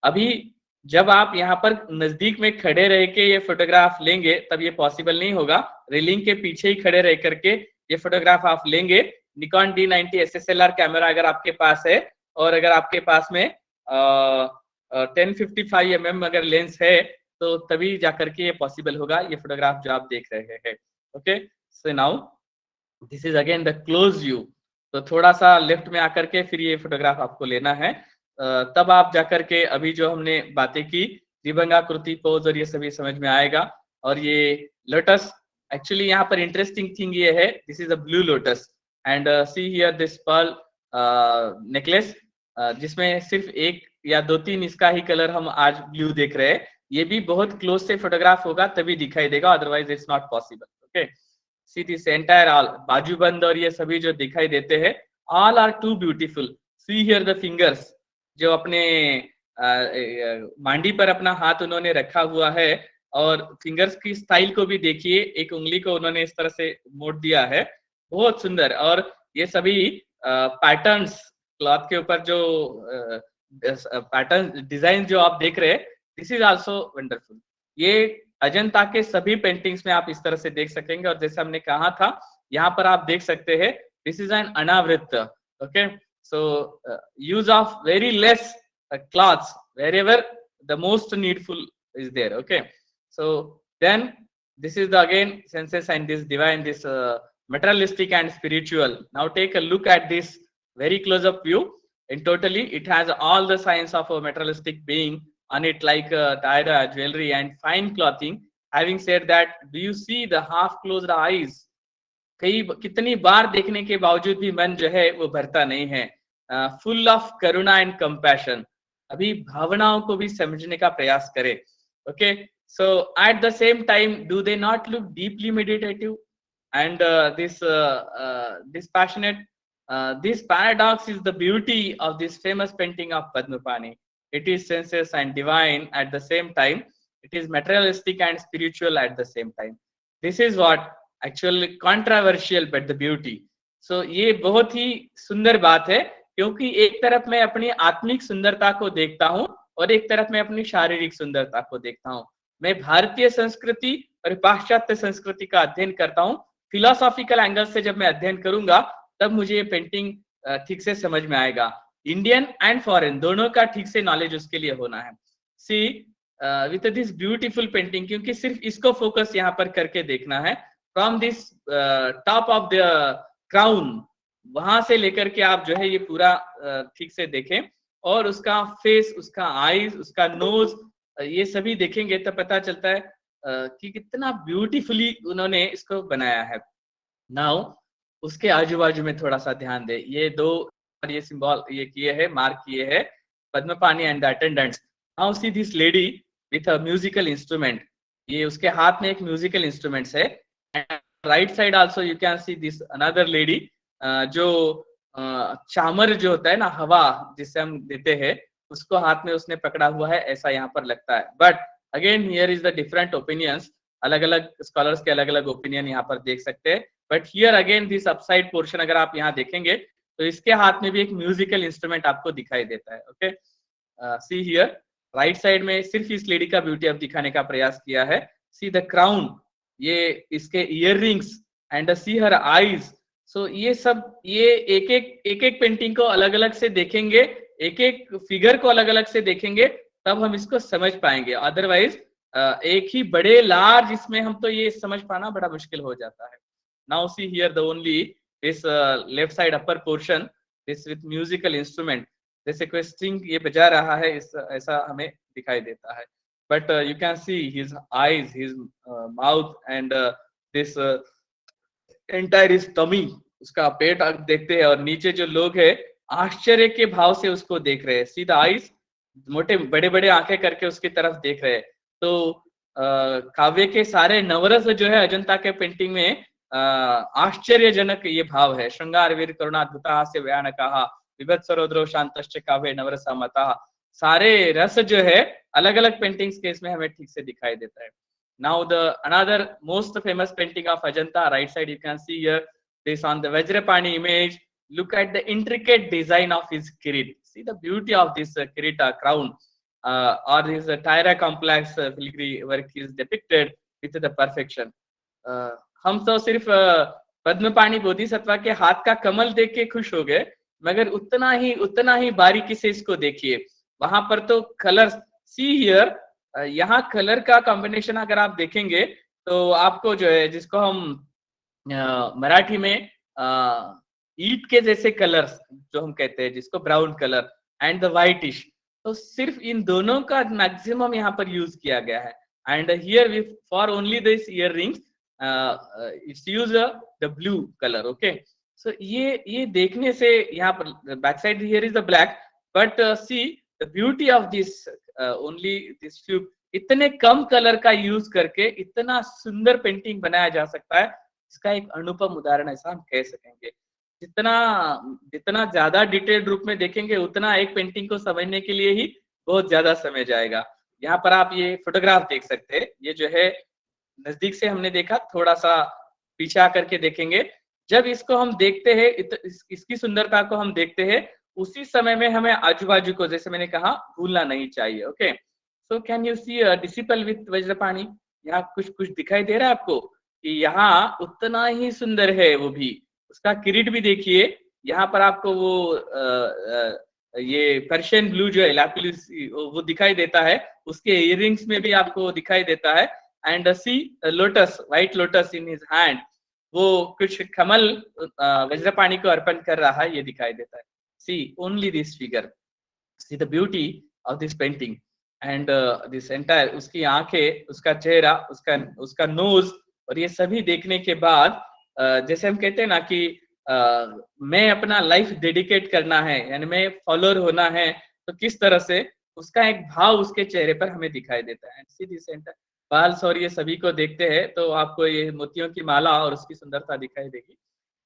अभी जब आप यहाँ पर नजदीक में खड़े रह के ये फोटोग्राफ लेंगे तब ये पॉसिबल नहीं होगा. रेलिंग के पीछे ही खड़े रह करके ये फोटोग्राफ आप लेंगे. निकॉन D90 SSLR कैमरा अगर आपके पास है और अगर आपके पास में 1055 mm अगर लेंस है तो तभी जाकर के ये पॉसिबल होगा ये फोटोग्राफ जो आप देख रहे हैं. Okay, so now this is again the close view. तो थोड़ा सा लेफ्ट में आकर के फिर ये फोटोग्राफ आपको लेना है. तब आप जाकर के अभी जो हमने बातें की त्रिभंगाकृति पोज और ये सभी समझ में आएगा. और ये लोटस एक्चुअली यहाँ पर इंटरेस्टिंग थिंग ये है, this is a blue lotus and see here this Perl necklace जिसमें सिर्फ एक या दो तीन इसका ही कलर हम आज ब्लू देख रहे हैं. ये भी बहुत क्लोज से फोटोग्राफ होगा तभी दिखाई देगा, otherwise it's not possible. Okay, see this entire all बाजूबंद और ये सभी जो दिखाई देते हैं all are too beautiful. See here the fingers जो अपने मांडी पर अपना हाथ उन्होंने रखा हुआ है और फिंगर्स की स्टाइल को भी देखिए, एक उंगली को उन्होंने इस तरह से मोड़ दिया है, बहुत सुंदर. और ये सभी पैटर्न्स क्लॉथ के ऊपर जो पैटर्न डिजाइन जो आप देख रहे हैं, दिस इज आल्सो वंडरफुल. ये अजंता के सभी पेंटिंग्स में आप इस तरह से देख सकेंगे. और जैसे हमने कहा था यहाँ पर आप देख सकते हैं दिस इज एन अनावृत. Okay, so use of very less cloths wherever the most needful is there. Okay, so then this is the again senses and this divine, this materialistic and spiritual. Now take a look at this very close up view. In totally it has all the signs of a materialistic being on it, like tiara, jewelry and fine clothing. Having said that, do you see the half closed eyes? कितनी बार देखने के बावजूद भी मन जो है वो भरता नहीं है. Full of Karuna and compassion. अभी भावनाओं को भी समझने का प्रयास करे. Okay, so at the same time do they not look deeply meditative and this passionate. This paradox is the beauty of this famous painting of Padmapani. It is senses and divine at the same time. It is materialistic and spiritual at the same time. This is what actually controversial but the beauty. सो ये बहुत ही सुंदर बात है क्योंकि एक तरफ मैं अपनी आत्मिक सुंदरता को देखता हूँ और एक तरफ मैं अपनी शारीरिक सुंदरता को देखता हूँ. मैं भारतीय संस्कृति और पाश्चात्य संस्कृति का अध्ययन करता हूँ. फिलोसॉफिकल एंगल से जब मैं अध्ययन करूंगा तब मुझे ये पेंटिंग ठीक से समझ में आएगा. इंडियन एंड फॉरेन दोनों का ठीक से नॉलेज उसके लिए होना है. सी विथ दिस ब्यूटीफुल पेंटिंग, क्योंकि सिर्फ इसको फोकस यहाँ पर करके देखना है. From this top of the crown, वहां से लेकर के आप जो है ये पूरा ठीक से देखें और उसका फेस, उसका आईज, उसका नोज, ये सभी देखेंगे तो पता चलता है कि कितना ब्यूटीफुली उन्होंने इसको बनाया है. नाउ उसके आजू बाजू में थोड़ा सा ध्यान दे. ये दो ये सिंबल ये किए है, मार्क किए है Padmapani and the attendants. Now see this lady with a musical instrument. ये उसके हाथ में एक म्यूजिकल इंस्ट्रूमेंट्स है. Right side also you can see this another lady जो चामर जो होता है ना, हवा जिसे हम देते हैं, उसको हाथ में उसने पकड़ा हुआ है, ऐसा यहाँ पर लगता है. But again here is the different opinions. अलग अलग स्कॉलर्स के अलग अलग ओपिनियन यहाँ पर देख सकते हैं. But here again this upside portion अगर आप यहाँ देखेंगे तो इसके हाथ में भी एक म्यूजिकल इंस्ट्रूमेंट आपको दिखाई देता है. Okay, see here right side में सिर्फ इस लेडी का ब्यूटी अब दिखाने का प्रयास किया है. सी द क्राउन, ये इसके ear rings and see her eyes. So ये सब ये एक एक पेंटिंग को अलग अलग से देखेंगे, एक एक फिगर को अलग अलग से देखेंगे तब हम इसको समझ पाएंगे. अदरवाइज एक ही बड़े लार्ज इसमें हम तो ये समझ पाना बड़ा मुश्किल हो जाता है. Now see here the only this left side upper portion, this with musical instrument, जैसे कोई स्ट्रिंग ये बजा रहा है, इस ऐसा हमें दिखाई देता है. But you can see his eyes, his mouth and this entire his tummy, उसका पेट आप देखते हैं और नीचे जो लोग हैं आश्चर्य के भाव से उसको देख रहे हैं. See the eyes, मोटे बड़े बड़े आंखें करके उसकी तरफ देख रहे हैं. तो काव्य के सारे नवरस जो है अजंता के पेंटिंग में आश्चर्यजनक ये भाव है. श्रृंगार वीर करुणाद्भुता हास्य भयानकः विभत्स रौद्रो शांतश्च काव्ये नवरसा मतः. सारे रस जो है अलग अलग पेंटिंग्स के इसमें हमें ठीक से दिखाई देता है. Now the another most famous painting of Ajanta, right side you can see here, this on the Vajrapani image. Look at the intricate design of his kirit. See the beauty of this kirita crown, or his Tyra complex filigree work is depicted with the perfection. हम तो सिर्फ पद्मपाणि बोधिसत्व के हाथ का कमल देख के खुश हो गए, मगर उतना ही बारीकी से इसको देखिए. वहां पर तो कलर, सी हियर, यहाँ कलर का कॉम्बिनेशन अगर आप देखेंगे तो आपको जो है, जिसको हम मराठी में ईट के जैसे कलर्स जो हम कहते हैं, जिसको brown colour and the whitish, तो सिर्फ इन दोनों का मैक्सिमम यहाँ पर यूज किया गया है. And here we for only this ear rings it's use the blue colour. Okay, so ये देखने से यहाँ पर back side here is the black, but see the beauty of this only this tube. इतने कम कलर का use करके इतना सुंदर पेंटिंग बनाया जा सकता है, इसका एक अनुपम उदाहरण ऐसा हम कह सकेंगे. जितना ज्यादा डिटेल्ड रूप में देखेंगे उतना एक पेंटिंग को समझने के लिए ही बहुत ज्यादा समय जाएगा. यहाँ पर आप ये फोटोग्राफ देख सकते हैं, ये जो है नजदीक से हमने देखा, थोड़ा सा पीछे आकर के देखेंगे. जब इसको हम देखते हैं, इसकी सुंदरता को हम देखते हैं, उसी समय में हमें आजू बाजू को, जैसे मैंने कहा, भूलना नहीं चाहिए. Okay, so can you see disciple with Vajrapani. यहाँ कुछ दिखाई दे रहा है आपको कि यहाँ उतना ही सुंदर है वो भी. उसका किरीट भी देखिए, यहाँ पर आपको वो ये पर्शियन ब्लू जो है लैपिस वो दिखाई देता है, उसके इयररिंग्स में भी आपको दिखाई देता है. And see lotus, white lotus in his hand, वो कुछ कमल वज्रपाणि को अर्पण कर रहा है, ये दिखाई देता है. See only this figure, see the beauty of this painting and this entire, उसकी आंखें, उसका चेहरा, उसका नोज, और ये सभी देखने के बाद जैसे हम कहते हैं ना कि मैं अपना लाइफ डेडिकेट करना है, यानी मैं फॉलोअर होना है, तो किस तरह से उसका एक भाव उसके चेहरे पर हमें दिखाई देता है. सी दिस एंटायर बाल्स, और ये सभी को देखते हैं तो आपको ये मोतियों की माला और उसकी सुंदरता दिखाई देगी.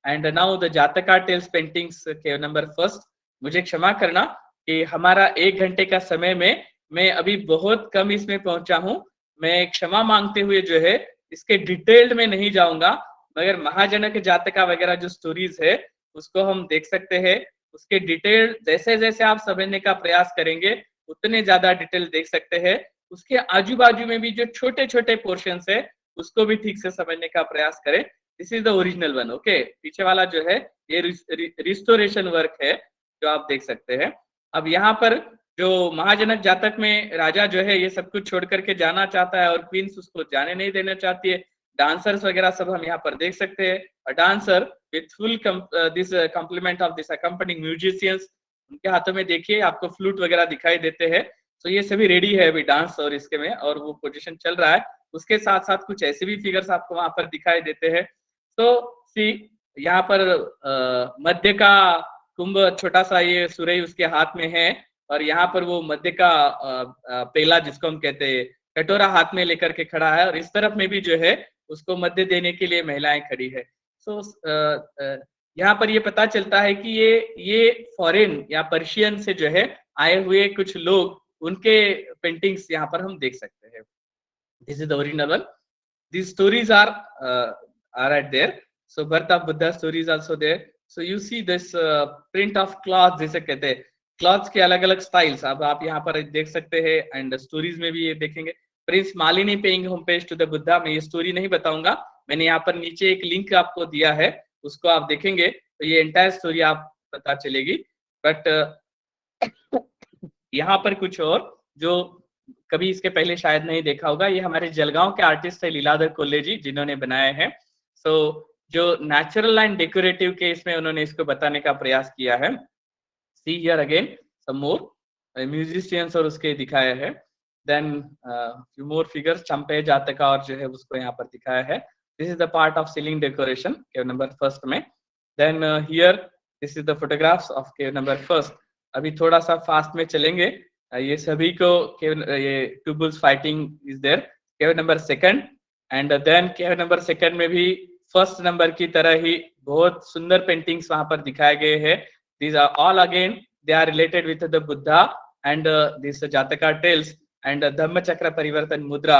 एंड नाउ द जातका टेल्स पेंटिंग्स के नंबर फर्स्ट. मुझे क्षमा करना कि हमारा 1 घंटे का समय में मैं अभी बहुत कम इसमें पहुंचा हूं. मैं क्षमा मांगते हुए जो है इसके डिटेल्ड में नहीं जाऊंगा, मगर महाजनक जातका वगैरह जो स्टोरीज है उसको हम देख सकते हैं. उसके डिटेल जैसे जैसे आप समझने का प्रयास करेंगे उतने ज्यादा डिटेल देख सकते हैं. उसके आजू बाजू में भी जो छोटे छोटे पोर्शंस है उसको भी ठीक से समझने का प्रयास करें. This is the original one. Okay, पीछे वाला जो है ये रिस्टोरेशन वर्क है जो आप देख सकते हैं. अब यहाँ पर जो महाजनक जातक में राजा जो है ये सब कुछ छोड़ करके जाना चाहता है और क्वींस उसको जाने नहीं देना चाहती है. डांसर्स वगैरह सब हम यहाँ पर देख सकते हैं. A dancer with full this complement of this accompanying musicians, उनके हाथों में देखिए आपको फ्लूट वगैरह दिखाई देते हैं. तो ये सभी रेडी है अभी डांस और इसके में, और वो पोजीशन चल रहा है. उसके साथ साथ कुछ ऐसे भी फिगर्स आपको वहां पर दिखाई देते हैं. तो सी यहाँ पर मध्य का कुंभ, छोटा सा ये सुरई उसके हाथ में है, और यहाँ पर वो मध्य का पेला जिसको हम कहते हैं कटोरा हाथ में लेकर के खड़ा है, और इस तरफ में भी जो है उसको मध्य देने के लिए महिलाएं खड़ी है. सो यहाँ पर ये पता चलता है कि ये फॉरेन या पर्शियन से जो है आए हुए कुछ लोग, उनके पेंटिंग्स यहाँ पर हम देख सकते हैं. This is the original one. These stories are right there. So birth of Buddha story is also there. So you see this print of cloth, जैसे कहते हैं क्लॉथ्स के अलग अलग स्टाइल्स अब आप यहाँ पर देख सकते हैं. एंड स्टोरीज में भी ये देखेंगे. Prince Malini paying homage to the Buddha, मैं ये स्टोरी नहीं बताऊंगा, मैंने यहाँ पर नीचे एक लिंक आपको दिया है, उसको आप देखेंगे तो ये एंटायर स्टोरी आप पता चलेगी. बट यहाँ पर कुछ और जो कभी इसके पहले शायद नहीं देखा होगा, ये हमारे जलगांव के आर्टिस्ट है लीलाधर कोल्ले जी, जिन्होंने बनाए हैं. सो जो नेचुरल एंड डेकोरेटिव के इसमें उन्होंने इसको बताने का प्रयास किया है। See here again some more musicians और उसके दिखाया है। Then few more figures Champeya jataka और जो है उसको यहाँ पर दिखाया है। This is the part of ceiling decoration cave number first में। Then here this is the photographs of cave number first. अभी थोड़ा सा फास्ट में चलेंगे। ये सभी को ये two bulls fighting is there cave number second. And then cave number second में भी फर्स्ट नंबर की तरह ही बहुत सुंदर पेंटिंग्स वहां पर दिखाए गए हैं। These are all again they are related with the Buddha and this Jataka tales and Dhammachakra Parivartan Mudra,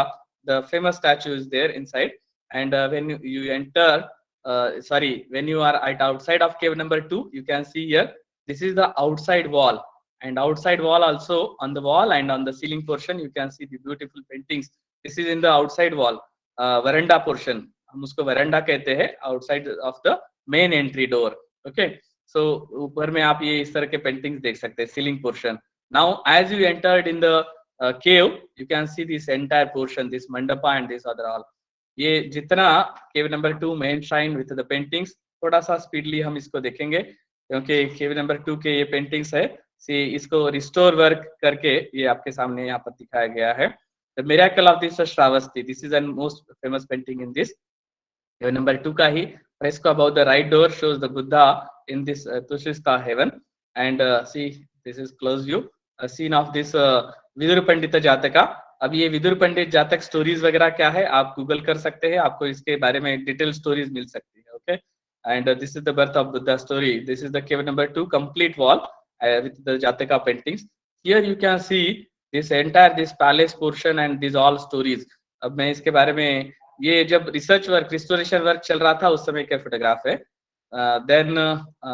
the famous statue is there inside. And when you enter, when you are at outside of cave number 2, you can see here this is the outside wall, and outside wall also on the wall and on the ceiling portion you can see the beautiful paintings. This is in the outside wall, veranda portion. हम उसको veranda कहते हैं, outside of the main entry door. Okay. So ऊपर में आप ये इस तरह के पेंटिंग्स देख सकते हैं ceiling portion. Now as you entered in the cave you can see this entire portion, this mandapa and this other all. ये जितना cave number 2 main shrine with the paintings, थोड़ा सा स्पीडली हम इसको देखेंगे क्योंकि केव नंबर 2 के ये पेंटिंग्स है। सी इसको रिस्टोर वर्क करके ये आपके सामने यहाँ पर दिखाया गया है। The miracle of this Shravasti, this is N most famous painting in this cave number 2 का ही। Fresco above the right door shows the Buddha in this Tushista heaven, and see this is close view, a scene of this Vidur पंडित जातका। अब ये विदुर पंडित जातक stories वगैरह क्या है आप Google कर सकते हैं, आपको इसके बारे में डिटेल स्टोरीज मिल सकती है। Okay, and this is the birth of Buddha story. This is the cave number 2 complete wall with the jataka paintings. Here you can see this entire this palace portion and this all stories. अब मैं इसके बारे में, ये जब research work restoration work चल रहा था उस समय का फोटोग्राफ है। Then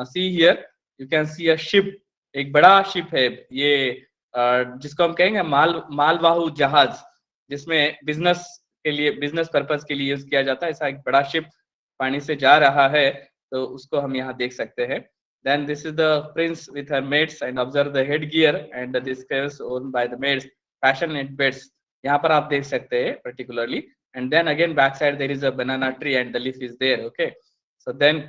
see here you can see a ship, एक बड़ा शिप है ये, जिसको हम कहेंगे मालवाहू जहाज, जिसमें बिजनेस के लिए, बिजनेस पर्पस के लिए यूज किया जाता है। ऐसा एक बड़ा शिप पानी से जा रहा है, तो उसको हम यहाँ देख सकते हैं। Then this is the prince with her maids and observe the head gear and this caves owned by the maids, fashion and beds, यहाँ पर आप देख सकते हैं particularly. And then again backside there is a banana tree and the leaf is there. Okay, so then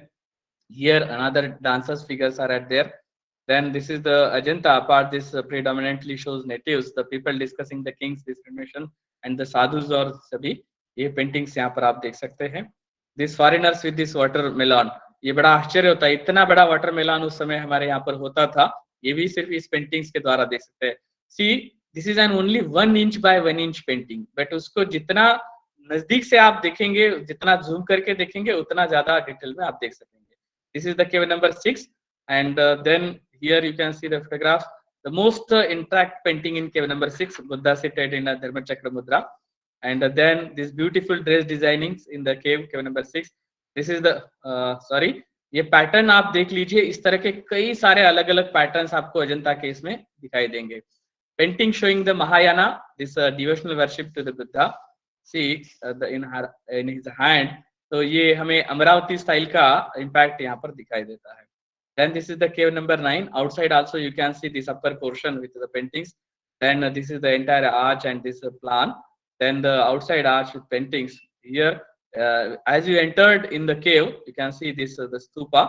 here another dancers figures are at there. Then this is the Ajanta part. This predominantly shows natives, the people discussing the king's discrimination and the sadhus और सभी ये paintings यहाँ पर आप देख सकते हैं। This foreigners with this watermelon, ये बड़ा आश्चर्य होता है, इतना बड़ा वाटरमेलन उस समय हमारे यहाँ पर होता था, ये भी सिर्फ इस पेंटिंग्स के द्वारा देख सकते हैं। See, this is an only 1 inch by 1 inch painting, but उसको जितना नजदीक से आप देखेंगे, जितना जूम करके देखेंगे उतना ज्यादा डिटेल में आप देख सकेंगे। This is the cave number 6 and then here you can see the photograph, the most intact painting in cave number 6, Buddha seated in a Dharmachakra mudra, and then this beautiful dress designings in the cave number 6। This is the sorry, ये pattern आप देख लीजिए, इस तरह के कई सारे अलग अलग पैटर्न्स आपको अजंता के इसमें दिखाई देंगे। Painting showing the Mahayana, this devotional worship to the Buddha, see in his hand, तो ये हमें अमरावती स्टाइल का इम्पैक्ट यहाँ पर दिखाई देता है। then this is the cave number 9, outside also you can see this upper portion with the paintings, then this is the entire arch and this plan, then the outside arch with paintings here. As you entered in the cave you can see this the stupa,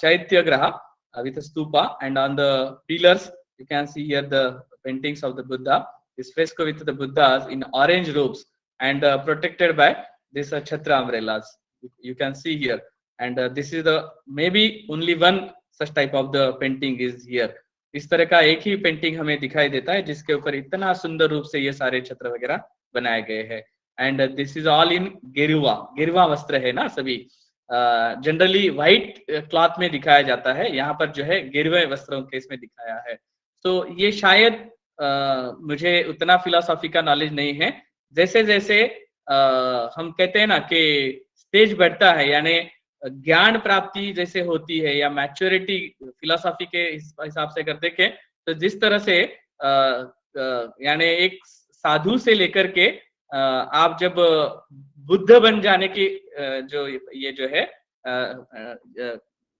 chaitya graha with a stupa, and on the pillars you can see here the paintings of the Buddha, this fresco with the Buddhas in orange robes and protected by this chhatra umbrellas, you can see here, and this is the maybe only one such type of the painting is here। इस तरह का एक ही painting हमें दिखाई देता है जिसके ऊपर इतना सुंदर रूप से ये सारे छत्र वगैरह बनाए गए हैं। And this is all in गेरुवा, गेरुवा वस्त्र है ना सभी, जनरली व्हाइट क्लॉथ में दिखाया जाता है, यहाँ पर जो है गेरुवे वस्त्रों के इसमें दिखाया है। तो ये शायद मुझे उतना फिलोसॉफी का नॉलेज नहीं है, जैसे जैसे हम कहते हैं ना कि स्टेज बढ़ता है, यानी ज्ञान प्राप्ति जैसे होती है या मैच्योरिटी फिलोसॉफी के हिसाब से अगर देखें तो जिस तरह से यानी एक साधु से लेकर के आप जब बुद्ध बन जाने की जो ये जो है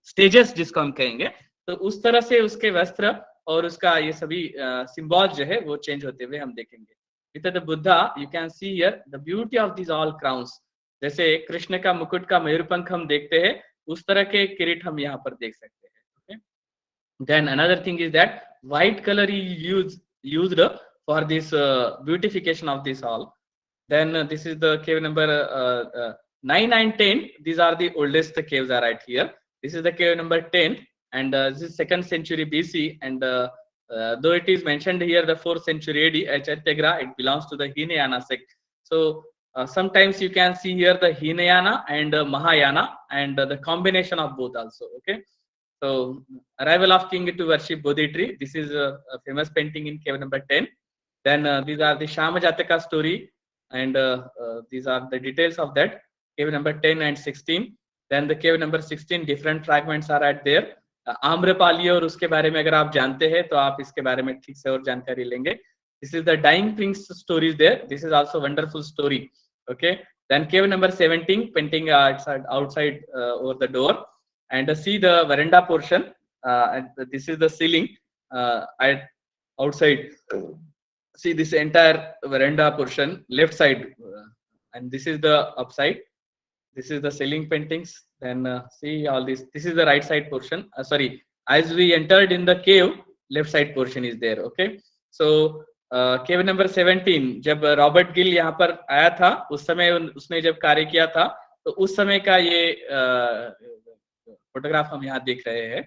स्टेजेस जिसको हम कहेंगे, तो उस तरह से उसके वस्त्र और उसका ये सभी सिंबल जो है वो चेंज होते हुए हम देखेंगे। With the Buddha you can see here the beauty of these all crowns, जैसे कृष्ण का मुकुट का मयूरपंख हम देखते हैं, उस तरह के किरीट हम यहाँ पर देख सकते हैं। Okay, then another thing is that white color is used for this beautification of this hall. Then this is the cave number 9 and 10. These are the oldest caves are right here. This is the cave number 10, and this is 2nd century BC. And though it is mentioned here the 4th century AD at Chatyagra, it belongs to the Hinayana sect. So sometimes you can see here the Hinayana and Mahayana, and the combination of both also. Okay. So arrival of king to worship Bodhi tree. This is a famous painting in cave number 10. Then these are the Shama Jataka story, and these are the details of that. Cave number 10 and 16. Then the cave number 16, different fragments are at there. Amrapali और उसके बारे में अगर आप जानते हैं तो आप इसके बारे में ठीक से और जानकारी लेंगे. This is the dying prince stories there. This is also wonderful story. Okay. Then cave number 17, painting outside over the door. And see the veranda portion, and this is the ceiling at outside. See this entire veranda portion left side, and this is the upside. This is the ceiling paintings. Then see all this. This is the right side portion. Sorry, as we entered in the cave, left side portion is there. Okay, so cave number 17, जब Robert Gill यहाँ पर आया था, उस समय उसने जब कार्य किया था, तो उस समय का ये फोटोग्राफ हम यहाँ देख रहे हैं.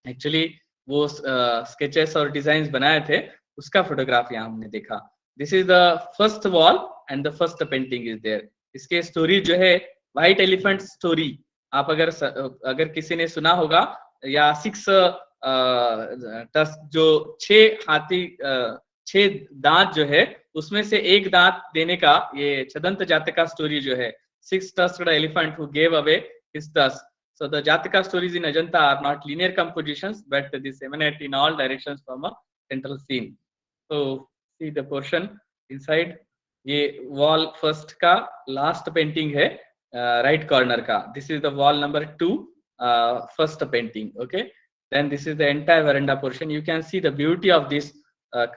एक्चुअली वो स्केचेस और डिजाइन्स बनाए थे, उसका फोटोग्राफ यहाँ हमने देखा. This is the first wall and the first painting is there. इसके स्टोरी जो है व्हाइट एलिफेंट स्टोरी, आप अगर किसी ने सुना होगा, या 6 जो 6 हाथी 6 दांत जो है उसमें से एक दांत देने का ये छदंत जातका स्टोरी जो है, 6 tusked elephant who gave away his tusk. So the Jataka stories in Ajanta are not linear compositions, but this emanate in all directions from a central scene. So see the portion inside. ये wall first का last painting है right corner का. This is the wall number 2, first painting. Okay. Then this is the entire veranda portion. You can see the beauty of this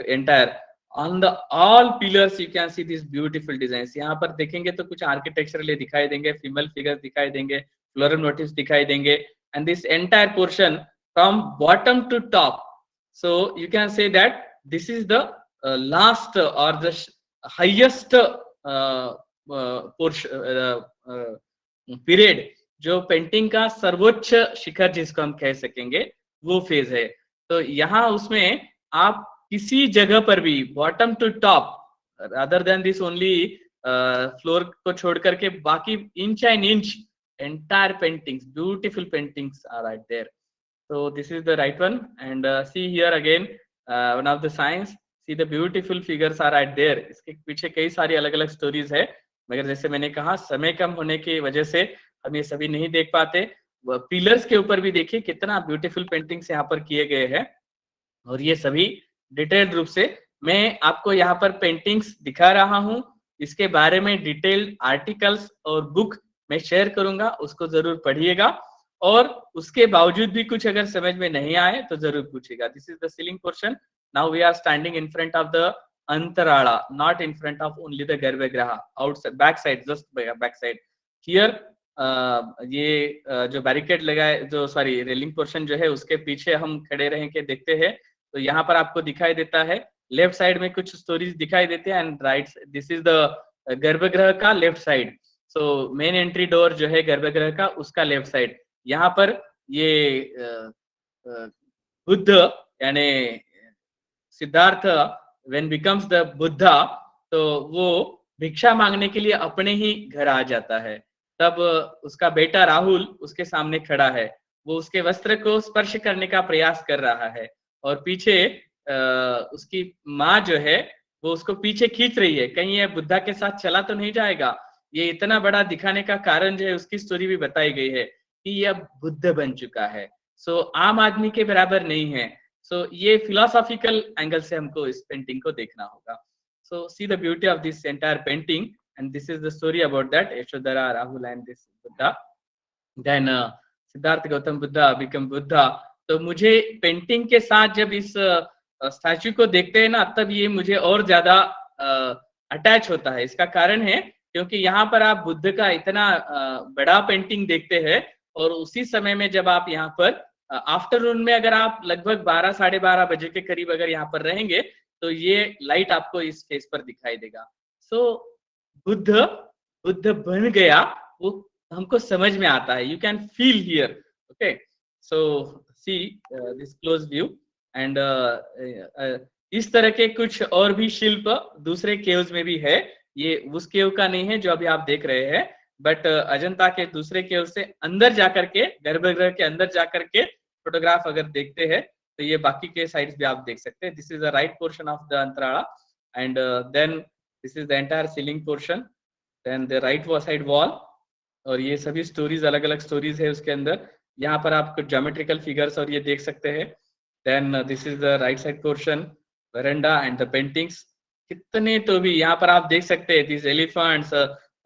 entire. On the all pillars you can see these beautiful designs. यहाँ पर देखेंगे तो कुछ architecturally दिखाई देंगे, female figures दिखाई देंगे, floral motifs दिखाई देंगे, and this entire portion from bottom to top. So you can say that this is the last or the highest portion period, जो पेंटिंग का सर्वोच्च शिखर जिसको हम कह सकेंगे वो फेज है. तो यहाँ उसमें आप किसी जगह पर भी bottom to top, other than this only floor को छोड़ करके बाकी inch and inch entire paintings, beautiful paintings are right there. So this is the right one, and see here again one of the signs. See the beautiful figures are right there. इसके पीछे कई सारी अलग अलग stories है, मगर जैसे मैंने कहा समय कम होने की वजह से हम ये सभी नहीं देख पाते. पिलर्स के ऊपर भी देखिए कितना ब्यूटीफुल पेंटिंग्स यहाँ पर किए गए हैं, और ये सभी डिटेल्ड रूप से मैं आपको यहाँ पर पेंटिंग्स दिखा रहा हूँ. इसके बारे में डिटेल्ड आर्टिकल्स और बुक मैं शेयर करूंगा, उसको जरूर पढ़िएगा, और उसके बावजूद भी कुछ अगर समझ में नहीं आए तो जरूर पूछिएगा. This is the ceiling portion. Now we are standing in front of the antarala, not in front of only the garbhagriha, outside back side, just back side here. ये जो बैरिकेड लगाए, जो सॉरी रेलिंग पोर्शन जो है उसके पीछे हम खड़े रह के देखते हैं तो यहाँ पर आपको दिखाई देता है लेफ्ट साइड में कुछ स्टोरीज दिखाई देते हैं, and right this is the गर्भगृह का left side. So main entry door जो है गर्भगृह का उसका लेफ्ट साइड. यहाँ पर ये बुद्ध यानी Siddharth when becomes the Buddha, तो वो भिक्षा मांगने के लिए अपने ही घर आ जाता है. तब उसका बेटा राहुल उसके सामने खड़ा है, वो उसके वस्त्र को स्पर्श करने का प्रयास कर रहा है, और पीछे उसकी माँ जो है वो उसको पीछे खींच रही है, कहीं ये बुद्धा के साथ चला तो नहीं जाएगा. ये इतना बड़ा दिखाने का कारण जो है उसकी स्टोरी भी बताई गई है कि यह बुद्ध बन चुका है. सो आम आदमी के बराबर नहीं है. सो ये फिलोसॉफिकल एंगल से हमको इस पेंटिंग को देखना होगा. So see the beauty of this entire painting, and this is the story about that Yashodhara, Rahul and this Buddha. Then Siddhartha Gautama Buddha become Buddha. तो मुझे पेंटिंग के साथ जब इस स्टैचू को देखते हैं ना, तब ये मुझे और ज्यादा अटैच होता है. इसका कारण है क्योंकि यहाँ पर आप बुद्ध का इतना बड़ा पेंटिंग देखते हैं और उसी समय में जब आप यहाँ पर आफ्टरनून में अगर आप लगभग 12 साढ़े 12 बजे के करीब अगर यहाँ पर रहेंगे तो ये लाइट आपको इस फेस पर दिखाई देगा। सो बुद्ध बुद्ध बन गया वो हमको समझ में आता है। You can feel here. Okay, so see this close view and इस तरह के कुछ और भी शिल्प दूसरे केव्स में भी है। ये उस केव का नहीं है जो अभी आप देख रहे हैं, बट अजंता के दूसरे केव से अंदर जाकर के, गर्भगृह के अंदर जाकर के फोटोग्राफ अगर देखते हैं तो ये बाकी के साइड्स भी आप देख सकते हैं। This is the right portion of the antarala and then this is the entire ceiling portion, then the right side wall, और ये सभी स्टोरीज अलग अलग स्टोरीज है उसके अंदर। यहाँ पर आप कुछ ज्योमेट्रिकल फिगर्स और ये देख सकते हैं। Then this is the right side portion, veranda and the paintings. कितने तो भी यहाँ पर आप देख सकते हैं दिस एलिफेंट्स,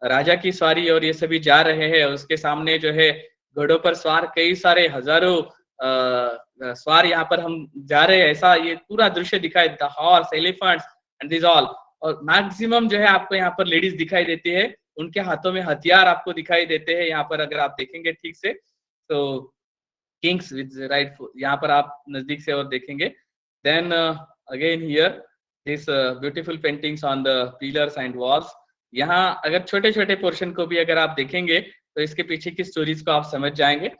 राजा की सवारी और ये सभी जा रहे हैं। उसके सामने जो है घोड़ों पर सवार कई सारे हजारों सवार यहाँ पर हम जा रहे हैं, ऐसा ये पूरा दृश्य दिखाई देता। Horse, elephants and this all. और मैक्सिमम जो है आपको यहाँ पर लेडीज दिखाई देती है, उनके हाथों में हथियार आपको दिखाई देते हैं यहाँ पर अगर आप देखेंगे ठीक से। तो किंग्स विद राइट, यहाँ पर आप नजदीक से और देखेंगे। Then again here this beautiful paintings on the pillars and walls. यहाँ अगर छोटे छोटे पोर्शन को भी अगर आप देखेंगे तो इसके पीछे की स्टोरीज को आप समझ जाएंगे।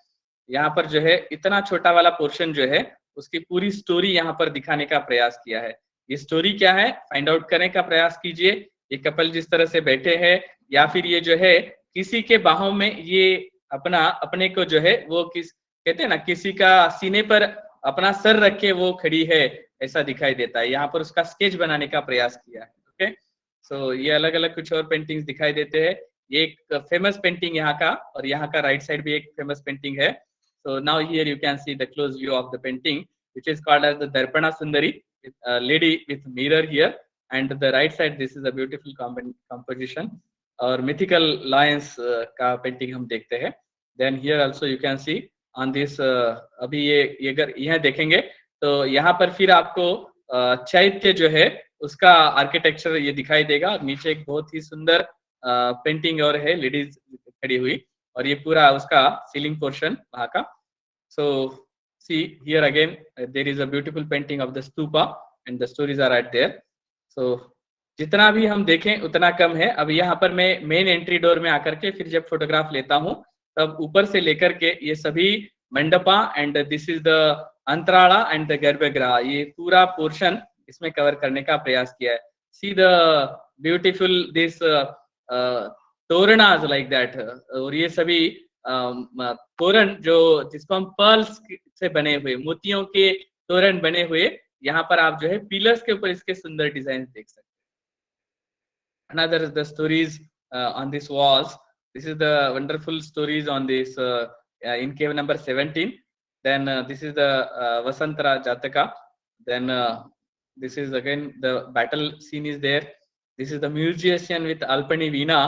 यहाँ पर जो है इतना छोटा वाला पोर्शन जो है उसकी पूरी स्टोरी यहाँ पर दिखाने का प्रयास किया है। ये स्टोरी क्या है फाइंड आउट करने का प्रयास कीजिए। ये कपल जिस तरह से बैठे हैं, या फिर ये जो है किसी के बाहों में ये अपने को जो है वो कहते हैं ना, किसी का सीने पर अपना सर रख के वो खड़ी है, ऐसा दिखाई देता है। यहाँ पर उसका स्केच बनाने का प्रयास किया है। ओके, सो ये अलग अलग कुछ और पेंटिंग्स दिखाई देते हैं। ये एक फेमस पेंटिंग यहाँ का, और यहाँ का राइट साइड भी एक फेमस पेंटिंग है। So now here you can see the close view of the painting which is called as the Darpana Sundari, with a lady with mirror here, and the right side this is a beautiful composition और mythical lions का painting हम देखते हैं। Then here also you can see on this अभी ये अगर यहाँ देखेंगे तो यहाँ पर फिर आपको चैत्य जो है उसका आर्किटेक्चर ये दिखाई देगा, और नीचे एक बहुत ही सुंदर पेंटिंग और है लेडीज खड़ी हुई, और ये पूरा उसका सीलिंग पोर्शन वहाँ का। So see here again there is a beautiful painting of the stupa and the stories are right there. So जितना भी हम देखें उतना कम है। अब यहाँ पर मैं मेन एंट्री डोर में आकर के फिर जब फोटोग्राफ लेता हूँ तब ऊपर से लेकर के ये सभी mandapa and this is the antarala and the garbhagriha, ये पूरा पोर्शन इसमें कवर करने का प्रयास किया है। See the beautiful this toranas like that, और ये सभी तोरण जो जिसको हम पर्ल्स से बने हुए, मोतियों के तोरण बने हुए, यहाँ पर आप जो है पिलर्स के ऊपर इसके सुंदर डिजाइन देख सकते हैं। Another is the stories on these walls. This is the wonderful stories on this in cave number 17. Then this is the Vasantara Jataka. Then this is again the battle scene is there. This is the musician with Alpani Veena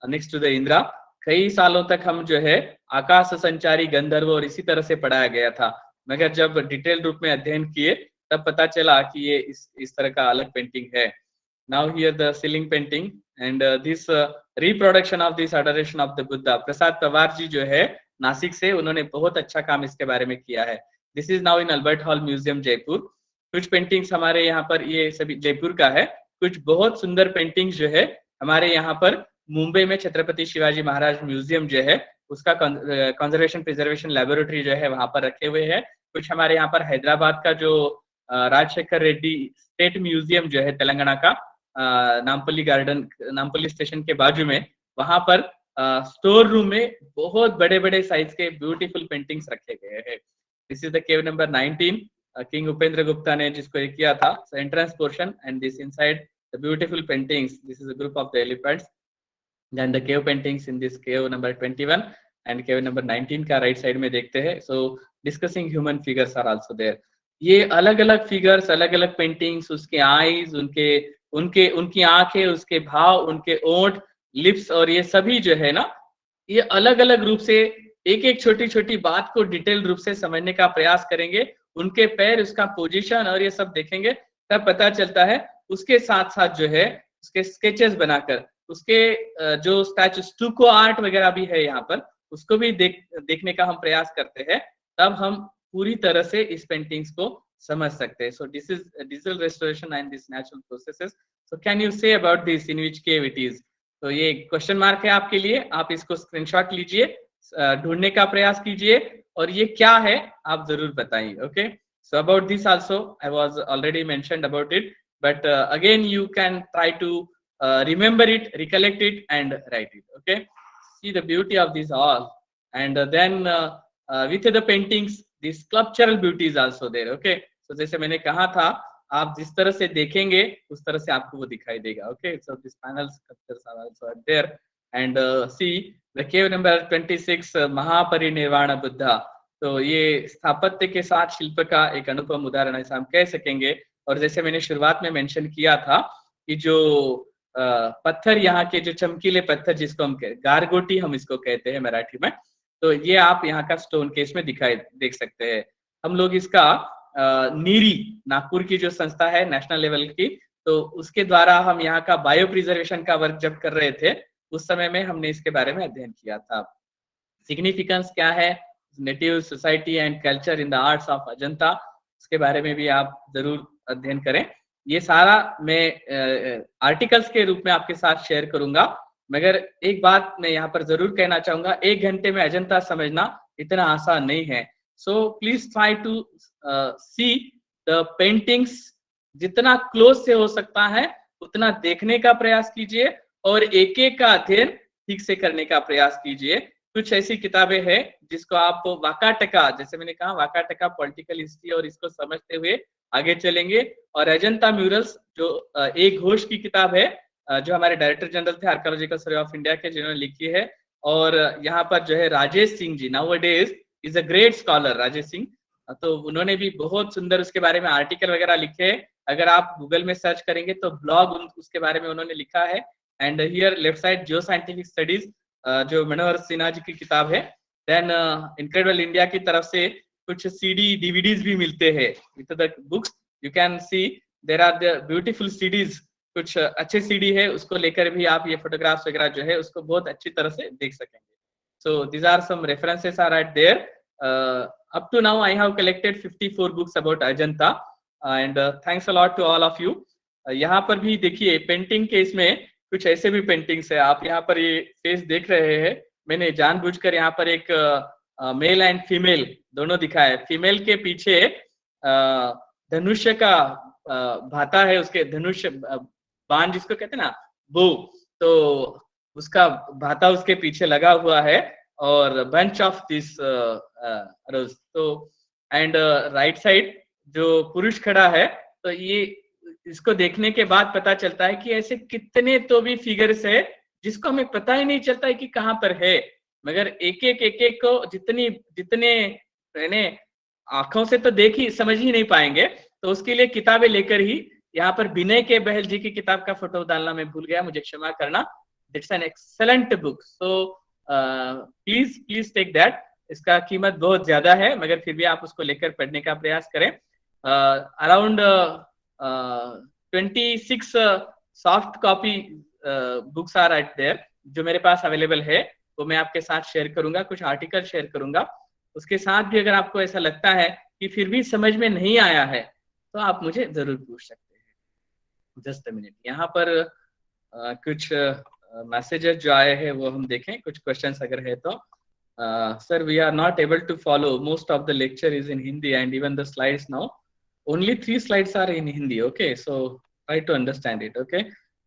next to the Indra. कई सालों तक हम जो है आकाश संचारी गंधर्व और इसी तरह से पढ़ाया गया था, मगर जब डिटेल रूप में अध्ययन किए तब पता चला कि ये इस तरह का अलग पेंटिंग है। Now here the ceiling painting and this reproduction of this adoration of the Buddha. प्रसाद पवार जी जो है नासिक से, उन्होंने बहुत अच्छा काम इसके बारे में किया है। This is now in Albert Hall Museum Jaipur. कुछ पेंटिंग्स हमारे यहाँ पर ये सभी जयपुर का है, कुछ बहुत सुंदर पेंटिंग्स जो है हमारे यहाँ पर मुंबई में छत्रपति शिवाजी महाराज म्यूजियम जो है उसका कंजर्वेशन प्रिजर्वेशन लेबोरेटरी जो है वहां पर रखे हुए हैं। कुछ हमारे यहाँ पर हैदराबाद का जो राजशेखर रेड्डी स्टेट म्यूजियम जो है तेलंगाना का, नामपल्ली गार्डन, नामपल्ली स्टेशन के बाजू में, वहां पर स्टोर रूम में बहुत बड़े बड़े साइज के ब्यूटीफुल पेंटिंग्स रखे गए हैं। This is the cave number 19, king Upendra Gupta ने जिसको ये किया था, entrance portion and this inside the beautiful paintings, this is a group of the elephants. Then the cave paintings in this cave number 21 and cave number 19 का right side में देखते हैं। So discussing human figures are also there. ये अलग अलग figures, अलग अलग paintings, उसके आईज, उनकी आंखें, उसके भाव, उनके ओंठ, लिप्स, और ये सभी जो है ना, ये अलग अलग रूप से एक एक छोटी छोटी बात को डिटेल रूप से समझने का प्रयास करेंगे। उनके पैर, उसका पोजीशन और ये सब देखेंगे तब पता चलता है। उसके साथ साथ जो है उसके स्केचेस बनाकर उसके जो स्टैचू स्टूको आर्ट वगैरह भी है यहाँ पर, उसको भी देखने का हम प्रयास करते हैं, तब हम पूरी तरह से इस पेंटिंग्स को समझ सकते हैं. So this is digital restoration and this natural processes. So can you say about this, in which cave it is? तो ये क्वेश्चन मार्क है आपके लिए, आप इसको स्क्रीनशॉट लीजिए, ढूंढने का प्रयास कीजिए, और ये क्या है आप जरूर बताइए. Okay, so about this also I was already mentioned about it, but again you can try to remember it, recollect it and write it. Okay, see the beauty of this all, and then with the paintings the sculptural beauty is also there. Okay, so जैसे मैंने कहा था, आप जिस तरह से देखेंगे उस तरह से आपको वो दिखाई देगा. Okay, so these panel sculptures are also there, and see the cave number 26, महापरिनिर्वाण बुद्धा. तो ये स्थापत्य के साथ शिल्प का एक अनुपम उदाहरण ऐसा हम कह सकेंगे. और जैसे मैंने शुरुआत में मेंशन किया था कि जो पत्थर, यहाँ के जो चमकीले पत्थर जिसको हम गारगोटी हम इसको कहते हैं मराठी में, तो ये आप यहाँ का स्टोन केस में देख सकते हैं. हम लोग इसका नीरी, नागपुर की जो संस्था है नेशनल लेवल की, तो उसके द्वारा हम यहाँ का बायो प्रिजर्वेशन का वर्क जब कर रहे थे, उस समय में हमने इसके बारे में अध्ययन किया था. सिग्निफिकेंस क्या है, native society and culture in the arts of Ajanta, इसके बारे में भी आप जरूर अध्ययन करें. ये सारा मैं आर्टिकल्स के रूप में आपके साथ शेयर करूंगा, मगर एक बात मैं यहाँ पर जरूर कहना चाहूंगा, 1 घंटे में अजंता समझना इतना आसान नहीं है. So please try to see the paintings, जितना क्लोज से हो सकता है उतना देखने का प्रयास कीजिए, और एक एक का अध्ययन ठीक से करने का प्रयास कीजिए. कुछ ऐसी किताबें हैं जिसको आप वाकाटका, जैसे मैंने कहा वाकाटका पॉलिटिकल हिस्ट्री, और इसको समझते हुए आगे चलेंगे. और अजंता म्यूरल्स जो एक घोष की किताब है, जो हमारे डायरेक्टर जनरल थे आर्कियोलॉजिकल सर्वे ऑफ इंडिया के, जिन्होंने लिखी है. और यहाँ पर जो है Rajesh Singh ji, nowadays is a great scholar Rajesh Singh, तो उन्होंने भी बहुत सुंदर उसके बारे में आर्टिकल वगैरह लिखे. अगर आप गूगल में सर्च करेंगे तो ब्लॉग उसके बारे में उन्होंने लिखा है. And here left side Jio scientific studies, जो मनोहर सिन्हा जी की किताब है. देन इनक्रेडिबल इंडिया की तरफ से कुछ सीडी डीवीडीज भी मिलते हैं with the books. You can see there are the beautiful CDs, कुछ अच्छे सीडी है, उसको लेकर भी आप ये फोटोग्राफ्स वगैरह जो है उसको बहुत अच्छी तरह से देख सकेंगे. So these are some references are right there. up to now I have collected 54 books about Ajanta, and thanks a lot to all of you. यहाँ पर भी देखिए पेंटिंग के इसमें कुछ ऐसे भी पेंटिंग्स है. आप यहाँ पर ये फेस देख रहे हैं, मैंने जानबूझकर यहाँ पर एक मेल एंड फीमेल दोनों दिखाया है. फीमेल के पीछे धनुष्य का भाता है, उसके धनुष्य बाण जिसको कहते हैं ना, वो, तो उसका भाता उसके पीछे लगा हुआ है, और बंच ऑफ दिस रोज. तो एंड राइट साइड जो पुरुष खड़ा है, तो ये इसको देखने के बाद पता चलता है कि ऐसे कितने तो भी फिगर्स है जिसको हमें पता ही नहीं चलता है कि कहाँ पर है, मगर एक एक को जितने आंखों से तो देख ही समझ ही नहीं पाएंगे. तो उसके लिए किताबें लेकर ही, यहाँ पर विनय के बहल जी की किताब का फोटो डालना मैं भूल गया, मुझे क्षमा करना. It's an excellent book, so please take that. इसका कीमत बहुत ज्यादा है, मगर फिर भी आप उसको लेकर पढ़ने का प्रयास करें. Around 26 soft copy books are right there, जो मेरे पास अवेलेबल है वो मैं आपके साथ शेयर करूंगा, कुछ आर्टिकल शेयर करूंगा. उसके साथ भी अगर आपको ऐसा लगता है कि फिर भी समझ में नहीं आया है, तो आप मुझे जरूर पूछ सकते हैं. जस्ट अ मिनट, यहाँ पर कुछ मैसेजेस जो आए हैं वो हम देखें, कुछ क्वेश्चंस अगर है तो. Sir, we are not able to follow, most of the lecture is in Hindi and even the slides now only 3 slides are in Hindi. Okay, so try to understand it. Okay,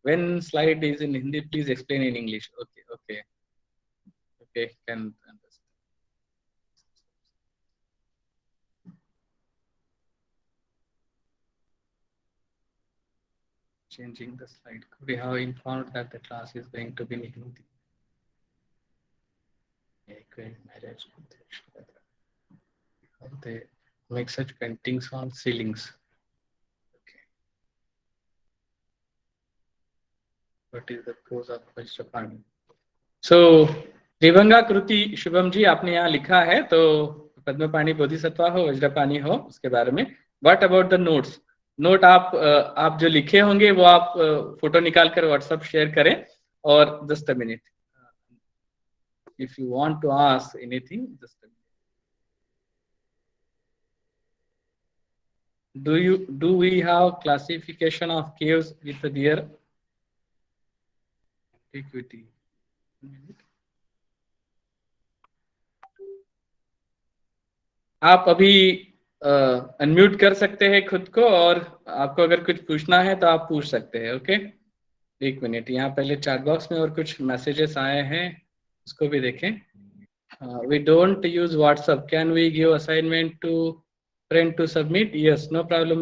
when slide is in Hindi, please explain in English. Okay, can understand. Changing the slide. We have informed that the class is going to be in Hindi. They make such paintings on ceilings. Okay. What is the pose of Vajrapani? So tribhanga कृति शुभम जी आपने यहाँ लिखा है, तो पद्मपाणि बोधिसत्वा हो, वज्रपाणी हो, उसके बारे में. What about the notes? Note आप जो लिखे होंगे वो आप फोटो निकाल कर व्हाट्सएप शेयर करें, or just a minute. If you want to ask anything, just a minute. Do we have classification of caves with their antiquity? आप अभी अनम्यूट कर सकते हैं खुद को, और आपको अगर कुछ पूछना है तो आप पूछ सकते हैं। ओके, एक मिनट, यहाँ पहले चैट बॉक्स में और कुछ मैसेजेस आए हैं, उसको भी देखें। We don't use WhatsApp. Can we give assignment to friend to submit? Yes, no problem,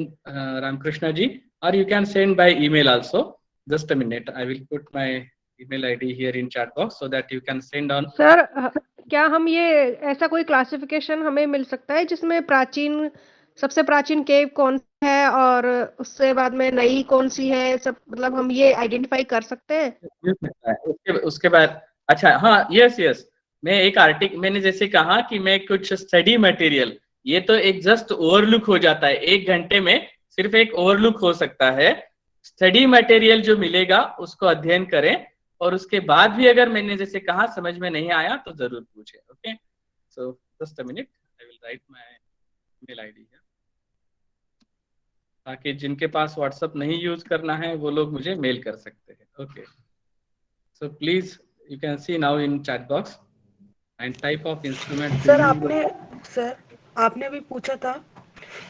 Ramkrishna ji. Or you can send by email also. Just a minute, I will put my email ID here in chat box so that you can send on. Sir क्या हम ये ऐसा कोई classification हमें मिल सकता है जिसमें प्राचीन, सबसे प्राचीन केव कौन सा है और उससे बाद में नई कौन सी है, सब मतलब हम ये आइडेंटिफाई कर सकते हैं? उसके बाद अच्छा, हाँ, यस यस, मैं एक आर्टिकल, मैंने जैसे कहा कि मैं कुछ स्टडी मटेरियल, ये तो एक जस्ट ओवरलुक हो जाता है, 1 घंटे में सिर्फ एक ओवरलुक हो सकता है। स्टडी मटेरियल जो मिलेगा उसको अध्ययन करें, और उसके बाद भी अगर मैंने जैसे कहा समझ में नहीं आया तो जरूर पूछे। Okay, so just a minute, I will write my email ID here, ताकि जिनके पास व्हाट्सएप नहीं यूज करना है वो लोग मुझे मेल कर सकते हैं। Okay, so please you can see now in chat box and type of instrument. Sir आपने भी पूछा था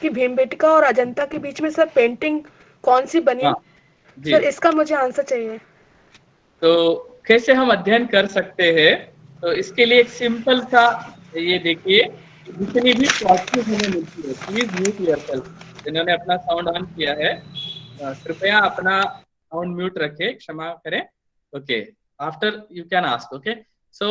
कि भीमबेटका और अजंता के बीच में सर पेंटिंग कौन सी बनी? हाँ, जी। सर इसका मुझे आंसर चाहिए। तो कैसे हम अध्ययन कर सकते हैं, तो इसके लिए एक सिंपल सा, ये देखिए, जितनी भी पॉजिटिव हमें मिलती है, प्लीज म्यूट योरसेल्फ। जिन्होंने अपना साउंड ऑन किया है कृपया अपना साउंड म्यूट रखें, क्षमा करें। Okay, after you can ask. Okay, so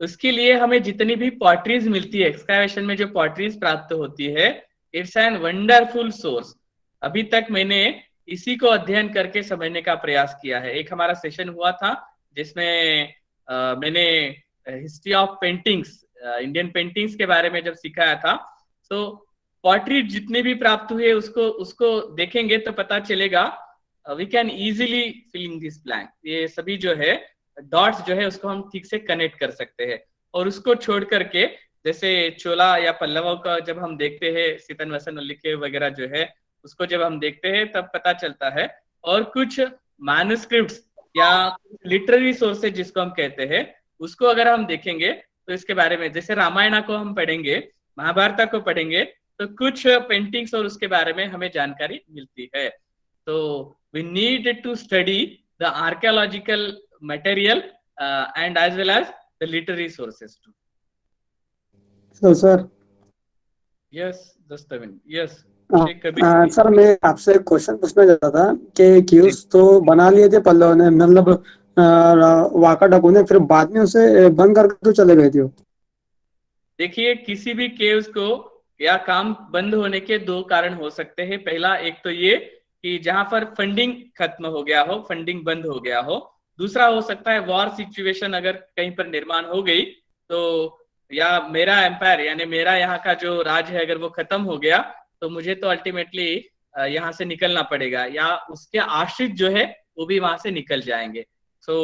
उसके लिए हमें जितनी भी पॉटरीज मिलती है, एक्सकैवेशन में जो पॉटरीज प्राप्त होती है, इट्स एन वंडरफुल सोर्स। अभी तक मैंने इसी को अध्ययन करके समझने का प्रयास किया है। एक हमारा सेशन हुआ था जिसमें मैंने history of paintings, Indian paintings के बारे में जब सिखाया था, तो पॉटरी जितने भी प्राप्त हुए उसको देखेंगे तो पता चलेगा, we can easily filling this blank. ये सभी जो है डॉट्स जो है उसको हम ठीक से कनेक्ट कर सकते हैं। और उसको छोड़ करके जैसे चोला या पल्लवों का जब हम देखते हैं, सीतन वसन लिखे वगैरह जो है, उसको जब हम देखते हैं तब पता चलता है। और कुछ मैन्युस्क्रिप्ट्स या लिटरेरी सोर्सेज जिसको हम कहते हैं, उसको अगर हम देखेंगे तो इसके बारे में, जैसे रामायण को हम पढ़ेंगे, महाभारत को पढ़ेंगे, तो कुछ पेंटिंग्स और उसके बारे में हमें जानकारी मिलती है। तो we need to study the archaeological material and as well as the literary sources too. So sir, yes, just a minute. Yes, sir मैं आपसे एक क्वेश्चन पूछना चाहता था कि क्यूज तो बना लिए थे पल्लव ने, मतलब वाका डाकू ने, फिर बाद में उसे बंद करके क्यों चले गए थे? देखिए, किसी भी केव्स को या काम बंद होने के 2 कारण हो सकते हैं। पहला, एक तो ये कि जहां पर फंडिंग खत्म हो गया हो, फंडिंग बंद हो गया हो। दूसरा हो सकता है वॉर सिचुएशन अगर कहीं पर निर्माण हो गई, तो या मेरा एम्पायर यानी मेरा यहाँ का जो राज है अगर वो खत्म हो गया, तो मुझे तो अल्टीमेटली यहाँ से निकलना पड़ेगा, या उसके आश्रित जो है वो भी वहां से निकल जाएंगे। So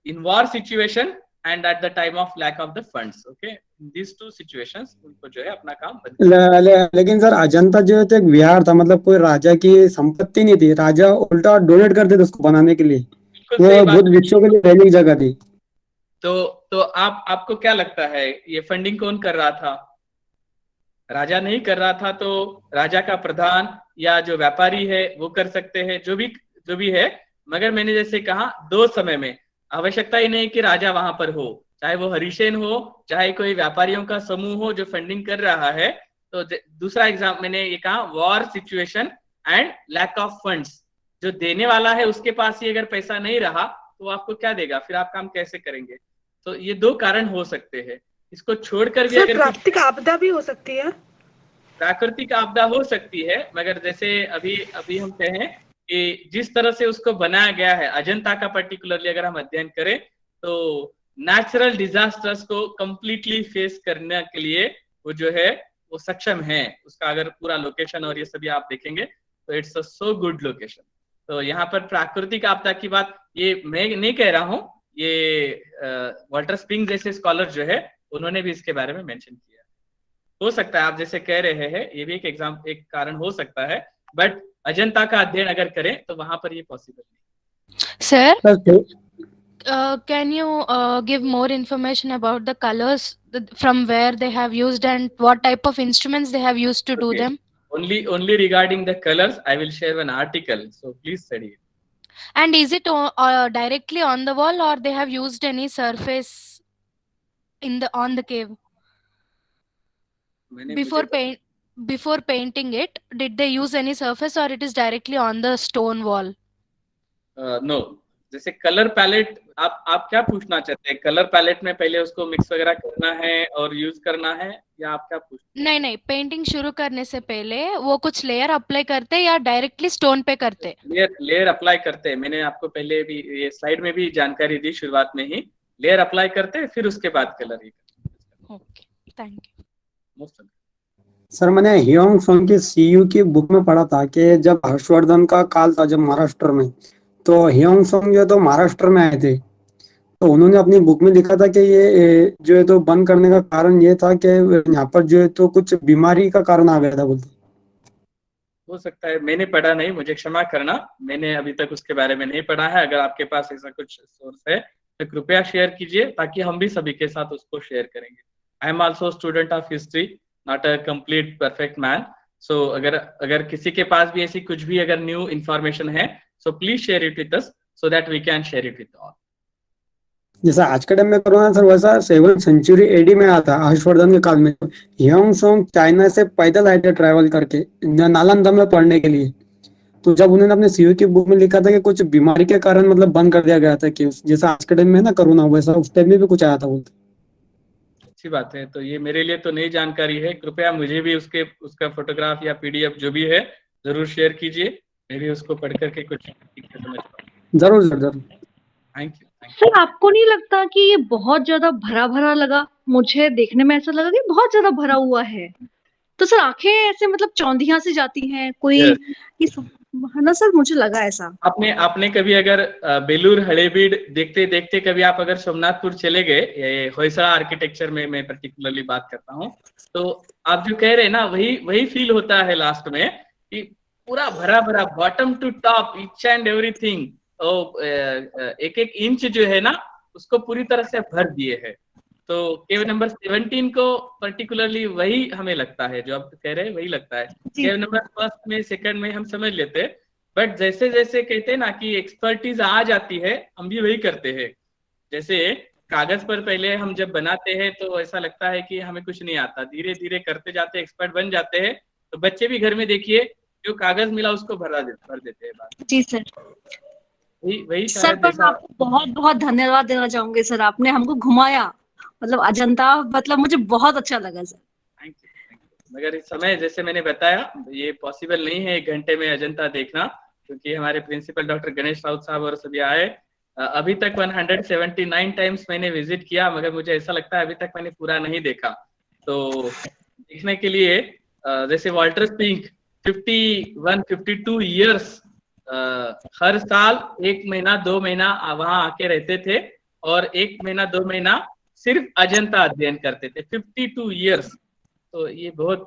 in war situation and at the time of lack of the funds, okay, these 2 situations उनको जो है अपना काम बंद। लेकिन सर अजंता जो है तो एक विहार था, मतलब कोई राजा की संपत्ति नहीं थी, राजा उल्टा डोनेट करते थे उसको बनाने के लिए, वो बुद्ध भिक्षुओं के लिए रहने की जगह थी। तो आपको क्या लगता है ये फंडिंग कौन कर रहा था? राजा नहीं कर रहा था, तो राजा का प्रधान या जो व्यापारी है वो कर सकते हैं, जो भी है। मगर मैंने जैसे कहा 2 समय में, आवश्यकता ही नहीं कि राजा वहां पर हो, चाहे वो हरिसेन हो, चाहे कोई व्यापारियों का समूह हो जो फंडिंग कर रहा है। तो दूसरा एग्जाम मैंने ये कहा, war situation and lack of funds. जो देने वाला है उसके पास ही अगर पैसा नहीं रहा तो आपको क्या देगा, फिर आप काम कैसे करेंगे? तो ये 2 कारण हो सकते हैं। इसको छोड़कर भी अगर प्राकृतिक आपदा भी हो सकती है। प्राकृतिक आपदा हो सकती है, मगर जैसे अभी हम कहें कि जिस तरह से उसको बनाया गया है अजंता का, पर्टिकुलरली अगर हम अध्ययन करें, तो नेचुरल डिजास्टर्स को कंप्लीटली फेस करने के लिए वो जो है वो सक्षम है। उसका अगर पूरा लोकेशन और ये सभी आप देखेंगे तो it's a so good location. तो यहाँ पर प्राकृतिक आपदा की बात ये मैं नहीं कह रहा हूँ, ये वाल्टर स्पिंग जैसे स्कॉलर जो है उन्होंने भी इसके बारे में मेंशन किया। हो सकता है आप जैसे कह रहे हैं, ये भी एक कारण हो सकता है, बट अजंता का अध्ययन अगर करें तो वहां पर ये पॉसिबल नहीं। Sir, can you give more information about the colors from where they have used and what type of instruments they have used to do Okay. them? Only regarding the colors, I will share an article, so please study it. And is it directly on the wall or they have used any surface on the cave? Before painting it, did they use any surface or it is directly on the stone wall? No. जैसे colour palette आप क्या पूछना चाहते हैं? Colour palette में पहले उसको mix वगैरह करना है और यूज करना है, या आप क्या पूछते हैं? नहीं, पेंटिंग शुरू करने से पहले वो कुछ लेयर अप्लाई करते या डायरेक्टली स्टोन पे करते? लेयर अप्लाई करते हैं। मैंने आपको पहले भी ये स्लाइड में भी जानकारी दी शुरुआत में ही, लेयर अप्लाई करते हैं फिर उसके बाद कलर ही करते हैं। Okay, thank you. Most sir मैंने हियोंग सोंग की सीयू की बुक में पढ़ा था कि जब हर्षवर्धन का काल था जब महाराष्ट्र में, तो हियोंग सोंग जो तो महाराष्ट्र में आए थे, तो उन्होंने अपनी बुक में लिखा था कि ये जो है तो बंद करने का कारण ये था कि यहाँ पर जो है तो कुछ बीमारी का कारण आ गया था बोलते। हो सकता है, मैंने पढ़ा नहीं, मुझे क्षमा करना, मैंने अभी तक उसके बारे में नहीं पढ़ा है। अगर आपके पास ऐसा कुछ सोर्स है तो कृपया शेयर कीजिए, ताकि हम भी सभी के साथ उसको शेयर करेंगे। I am also student of history, not a complete perfect man. So अगर किसी के पास भी ऐसी कुछ भी अगर न्यू इंफॉर्मेशन है, so please share it with us so that we can share it with all. जैसा आज के टाइम में करोना सर, वैसा 7th सेंचुरी एडी में आता हर्षवर्धन के काल में। हियोंग सोंग चाइना से पैदल आए थे ट्रैवल करके नालंदा में पढ़ने के लिए, तो जब उन्होंने अपने सीयू की बुक में लिखा था कि कुछ बीमारी के कारण मतलब बंद कर दिया गया था, कि जैसा आज के टाइम में ना कोरोना, वैसा उस टाइम में भी कुछ आया था बोलते। अच्छी बात है, तो ये मेरे लिए तो नई जानकारी है। कृपया मुझे भी उसका फोटोग्राफ या पीडीएफ जो भी है जरूर शेयर कीजिए, मैं भी उसको पढ़ करके कुछ समझ पाऊँ। जरूर जरूर, थैंक यू। सर आपको नहीं लगता कि ये बहुत ज्यादा भरा भरा लगा? मुझे देखने में ऐसा लगा कि बहुत ज्यादा भरा हुआ है। तो सर आंखें ऐसे मतलब चौंधियां से जाती हैं कोई, है ना सर, मुझे लगा ऐसा। आपने कभी अगर बेलूर हड़ेबीड देखते देखते कभी आप अगर सोमनाथपुर चले गए, ये होयसड़ा आर्किटेक्चर में मैं पर्टिकुलरली बात करता हूँ, तो आप जो कह रहे हैं ना वही फील होता है लास्ट में, कि पूरा भरा भरा bottom to top each and everything, एक एक इंच जो है ना उसको पूरी तरह से भर दिए है। तो केव नंबर 17 को पर्टिकुलरली वही हमें लगता है, जो आप कह रहे हैं वही लगता है। केव नंबर फर्स्ट में सेकंड में हम समझ लेते, बट जैसे जैसे कहते हैं ना कि एक्सपर्टीज आ जाती है, हम भी वही करते हैं। जैसे कागज पर पहले हम जब बनाते हैं तो ऐसा लगता है कि हमें कुछ नहीं आता, धीरे धीरे करते जाते एक्सपर्ट बन जाते हैं। तो बच्चे भी घर में देखिए, जो कागज मिला उसको भर देते हैं। जी सर, वही सर पर मैं आपको बहुत बहुत धन्यवाद देना चाहूंगी सर, आपने हमको घुमाया, मतलब अजंता, मतलब मुझे बहुत अच्छा लगा सर। Thank you. मगर इस समय जैसे मैंने बताया ये पॉसिबल नहीं है 1 घंटे में अजंता देखना, क्योंकि हमारे प्रिंसिपल डॉक्टर गणेश राउत साहब और सभी आए। अभी तक 179 टाइम्स मैंने विजिट किया, मगर मुझे ऐसा लगता है अभी तक मैंने पूरा नहीं देखा। तो देखने के लिए जैसे वाल्टर स्पिंग 52 ईयर्स हर साल 1 महीना 2 महीना वहां आके रहते थे, और 1 महीना 2 महीना सिर्फ अजंता अध्ययन करते थे, 52 ईयर्स। तो ये बहुत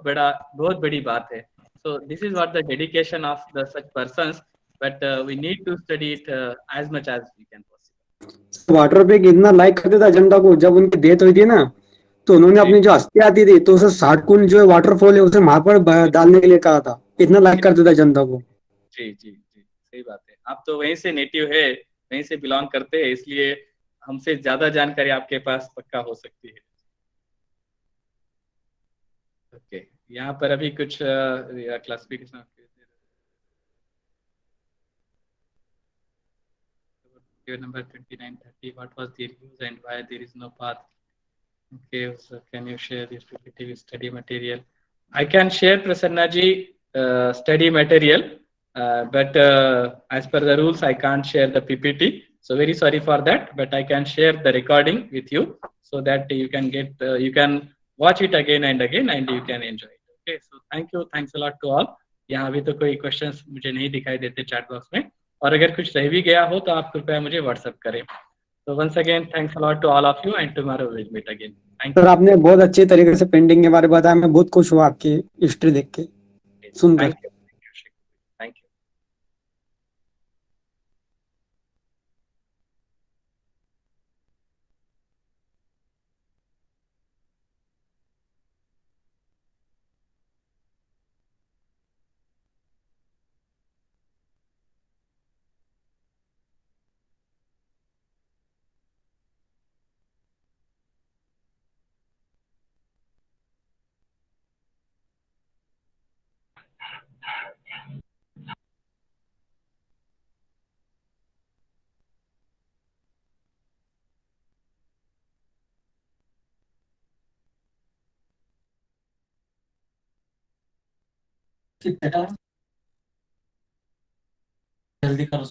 बड़ी बात है। So this is what the dedication of the such persons, but we need to study it as much as we can possible. Water पे इतना लाइक करते थे अजंता को, जब उनकी डेथ हुई थी ना, तो उन्होंने अपनी जो अस्थि आती थी तो उसे 60 कुंड जो वाटरफॉल है उसे वहां पर डालने के लिए कहा था, इतना लाइक करते थे अजंता को। जी, सही बात है। आप तो वहीं से नेटिव है, वहीं से बिलोंग करते हैं, इसलिए हमसे ज्यादा जानकारी आपके पास पक्का हो सकती है। ओके, यहाँ पर अभी कुछ classification number 2930, what was their use and why there is no path? Okay, so can you share this PPT with study material? I can share, Prasanna ji, study material, but as per the rules I can't share the PPT, so very sorry for that, but I can share the recording with you so that you can you can watch it again and again and you can enjoy it. Okay, so thanks a lot to all. यहाँ अभी तो कोई questions मुझे नहीं दिखाई देते chat box में, और अगर कुछ रह भी गया हो तो आप कृपया मुझे व्हाट्सएप करें। तो once again thanks a lot to all of you and tomorrow will meet again. Thank sir आपने बहुत अच्छे तरीके से पेंटिंग के बारे में बताया, मैं बहुत खुश हुआ आपकी हिस्ट्री देख के यू। सुनकर। Thank you. Thank you. जल्दी करो।